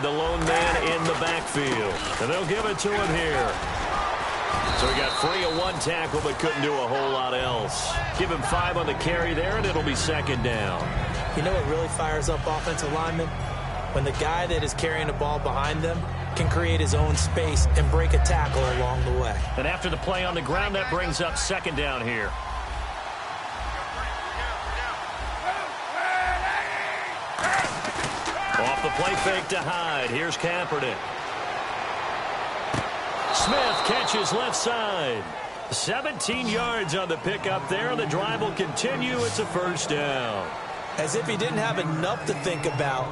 The lone man in the backfield. And they'll give it to him here. So he got free of 1 tackle but couldn't do a whole lot else. Give him 5 on the carry there, and it'll be 2nd down. You know what really fires up offensive linemen? When the guy that is carrying the ball behind them can create his own space and break a tackle along the way. And after the play on the ground, that brings up 2nd down here. Off the play fake to Hyde. Here's Kaepernick. Smith catches left side. 17 yards on the pickup there, and the drive will continue. It's a 1st down. As if he didn't have enough to think about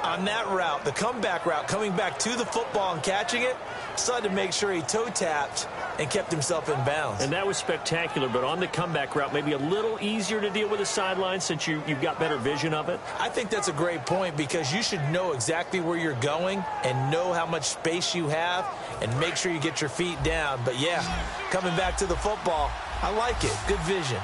on that route, the comeback route, coming back to the football and catching it, decided to make sure he toe-tapped and kept himself in bounds. And that was spectacular, but on the comeback route, maybe a little easier to deal with the sideline since you've got better vision of it? I think that's a great point because you should know exactly where you're going and know how much space you have and make sure you get your feet down. But, yeah, coming back to the football, I like it. Good vision.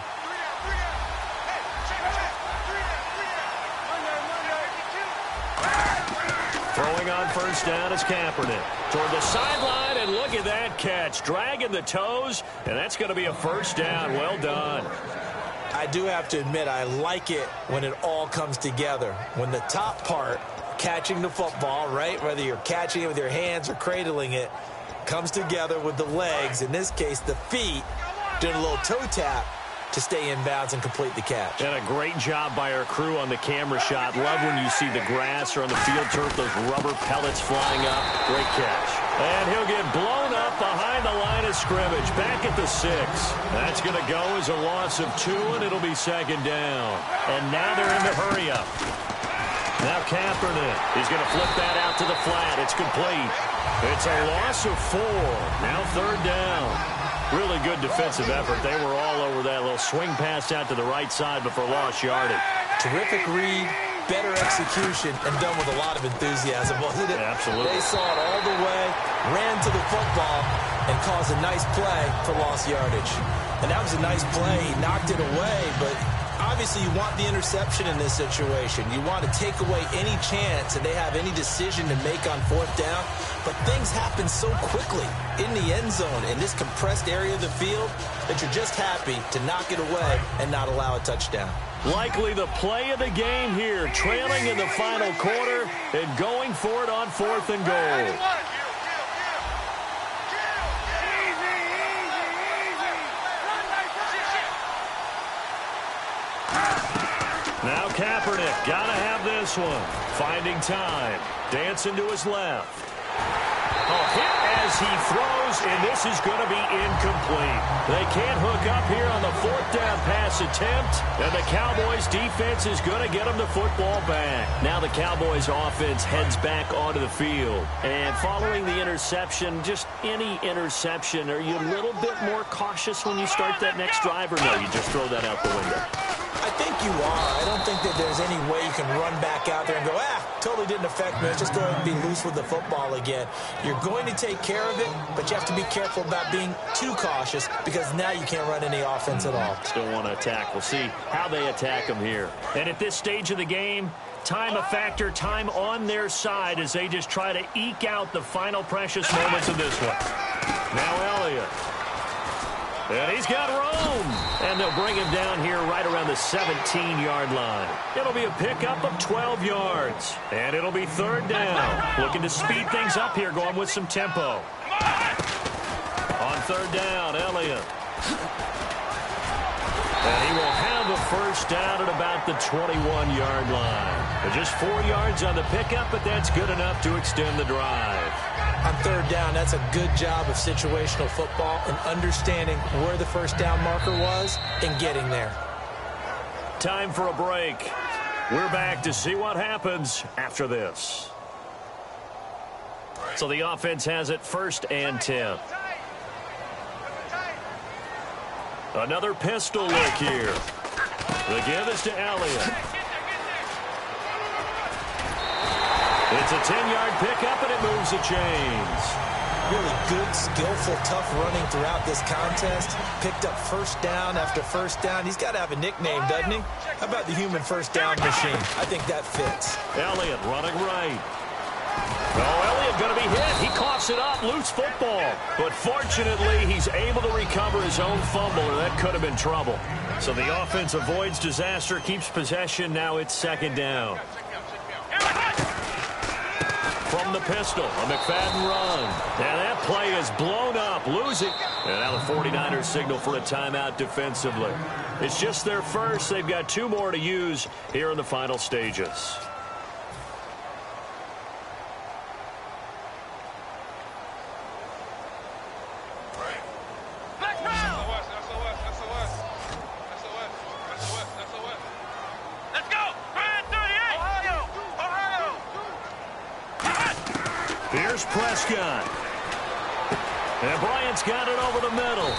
Throwing on 1st down is Kaepernick. Toward the sideline, and look at that catch. Dragging the toes, and that's going to be a 1st down. Well done. I do have to admit, I like it when it all comes together. When the top part, catching the football, right, whether you're catching it with your hands or cradling it, comes together with the legs, in this case the feet, doing a little toe tap to stay in bounds and complete the catch. And a great job by our crew on the camera shot. Love when you see the grass or on the field turf, those rubber pellets flying up. Great catch. And he'll get blown up behind the line of scrimmage. Back at the 6. That's going to go as a loss of 2, and it'll be 2nd down. And now they're in the hurry-up. Now Kaepernick. He's going to flip that out to the flat. It's complete. It's a loss of 4. Now 3rd down. Really good defensive effort. They were all over that little swing pass out to the right side before lost yardage. Terrific read, better execution, and done with a lot of enthusiasm, wasn't it? Yeah, absolutely. They saw it all the way, ran to the football, and caused a nice play for lost yardage. And that was a nice play. He knocked it away, but Obviously, you want the interception in this situation. You want to take away any chance that they have any decision to make on fourth down. But things happen so quickly in the end zone in this compressed area of the field that you're just happy to knock it away and not allow a touchdown. Likely the play of the game here, trailing in the final quarter and going for it on 4th and goal. Now Kaepernick, gotta have this one. Finding time, dancing to his left. Hit as he throws, and this is going to be incomplete. They can't hook up here on the 4th down pass attempt, and the Cowboys defense is going to get them the football back. Now the Cowboys offense heads back onto the field. And following the interception, just any interception, are you a little bit more cautious when you start that next drive, or no, you just throw that out the window? I think you are. I don't think that there's any way you can run back out there and go, totally didn't affect me. Let's just go ahead and be loose with the football again. You're going to take care of it, but you have to be careful about being too cautious because now you can't run any offense at all. Still want to attack. We'll see how they attack them here. And at this stage of the game, time a factor, time on their side as they just try to eke out the final precious moments of this one. Now Elliott. And he's got room. And they'll bring him down here right around the 17-yard line. It'll be a pickup of 12 yards. And it'll be 3rd down. Looking to speed things up here, going with some tempo. On 3rd down, Elliott. And he will have a first down at about the 21-yard line. Just 4 yards on the pickup, but that's good enough to extend the drive. On 3rd down, that's a good job of situational football and understanding where the first down marker was and getting there. Time for a break. We're back to see what happens after this. So the offense has it 1st and 10. Another pistol look here. The give is to Elliott. It's a 10-yard pickup, and it moves the chains. Really good, skillful, tough running throughout this contest. Picked up first down after first down. He's got to have a nickname, doesn't he? How about the human first down machine? I think that fits. Elliott running right. Oh, Elliott going to be hit. He coughs it up, loose football. But fortunately, he's able to recover his own fumble, or that could have been trouble. So the offense avoids disaster, keeps possession. Now it's 2nd down. From the pistol, a McFadden run. And that play is blown up, losing. And now the 49ers signal for a timeout defensively. It's just their first. They've got 2 more to use here in the final stages. Here's Prescott. And Bryant's got it over the middle.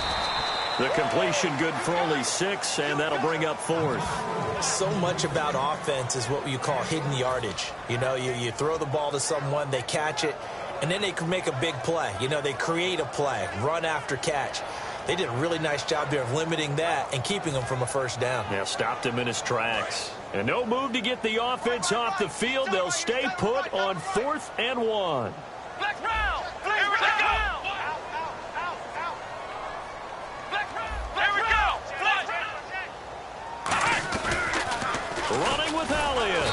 The completion good for only 6, and that'll bring up 4th. So much about offense is what you call hidden yardage. You know, you throw the ball to someone, they catch it, and then they can make a big play. You know, they create a play, run after catch. They did a really nice job there of limiting that and keeping him from a first down. Yeah, stopped him in his tracks. And no move to get the offense off the field. They'll stay put on 4th and 1. Black round! Here we go! Here we go! Running with Elliott.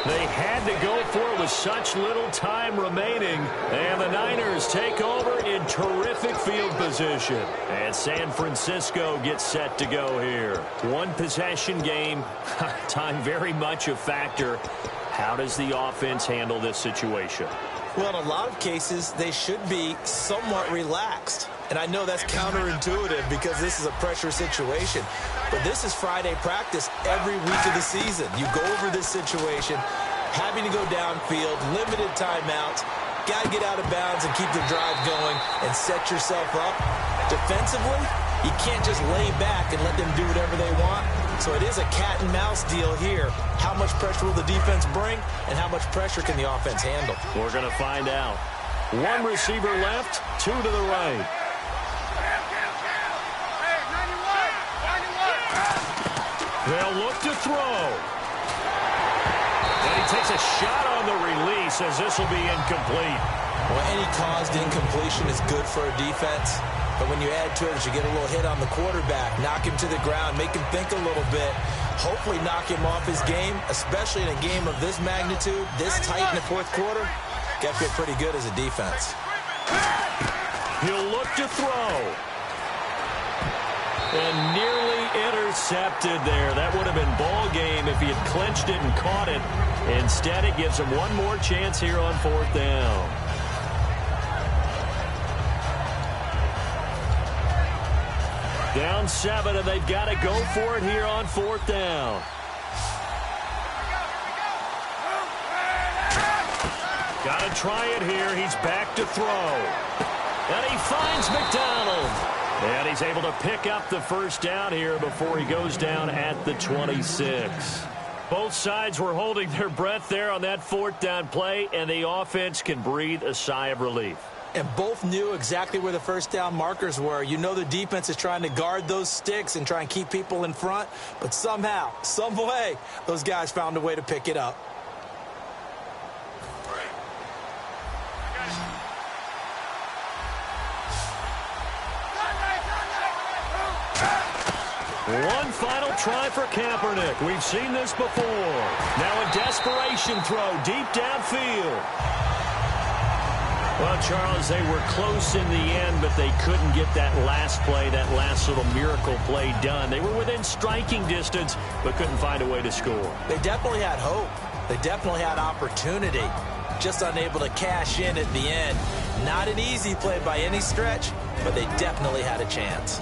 They had to go for it with such little time remaining. And the Niners take over in terrific field position. And San Francisco gets set to go here. 1 possession game. Time very much a factor. How does the offense handle this situation? Well, in a lot of cases, they should be somewhat relaxed. And I know that's counterintuitive because this is a pressure situation. But this is Friday practice every week of the season. You go over this situation, having to go downfield, limited timeouts, got to get out of bounds and keep the drive going and set yourself up. Defensively, you can't just lay back and let them do whatever they want. So it is a cat and mouse deal here. How much pressure will the defense bring and how much pressure can the offense handle? We're going to find out. 1 receiver left, 2 to the right. They'll look to throw. And he takes a shot on the release as this will be incomplete. Well, any caused incompletion is good for a defense. But when you add to it, you get a little hit on the quarterback, knock him to the ground, make him think a little bit, hopefully knock him off his game, especially in a game of this magnitude, this tight in the fourth quarter. Got to feel pretty good as a defense. He'll look to throw. And nearly intercepted there. That would have been ball game if he had clinched it and caught it. Instead, it gives him one more chance here on fourth down. Down 7, and they've got to go for it here on fourth down. Got to try it here. He's back to throw. And he finds McDonald. And he's able to pick up the first down here before he goes down at the 26. Both sides were holding their breath there on that fourth down play, and the offense can breathe a sigh of relief. And both knew exactly where the first down markers were. You know the defense is trying to guard those sticks and try and keep people in front, but somehow, some way, those guys found a way to pick it up. One final try for Kaepernick. We've seen this before. Now a desperation throw deep downfield. Well, Charles, they were close in the end, but they couldn't get that last play, that last little miracle play done. They were within striking distance, but couldn't find a way to score. They definitely had hope. They definitely had opportunity. Just unable to cash in at the end. Not an easy play by any stretch, but they definitely had a chance.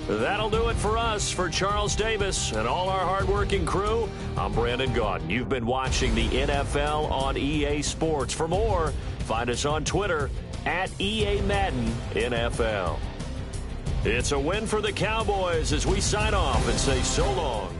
That'll do it for us. For Charles Davis and all our hardworking crew, I'm Brandon Gaudin. You've been watching the NFL on EA Sports. For more, find us on Twitter at EA Madden NFL. It's a win for the Cowboys as we sign off and say so long.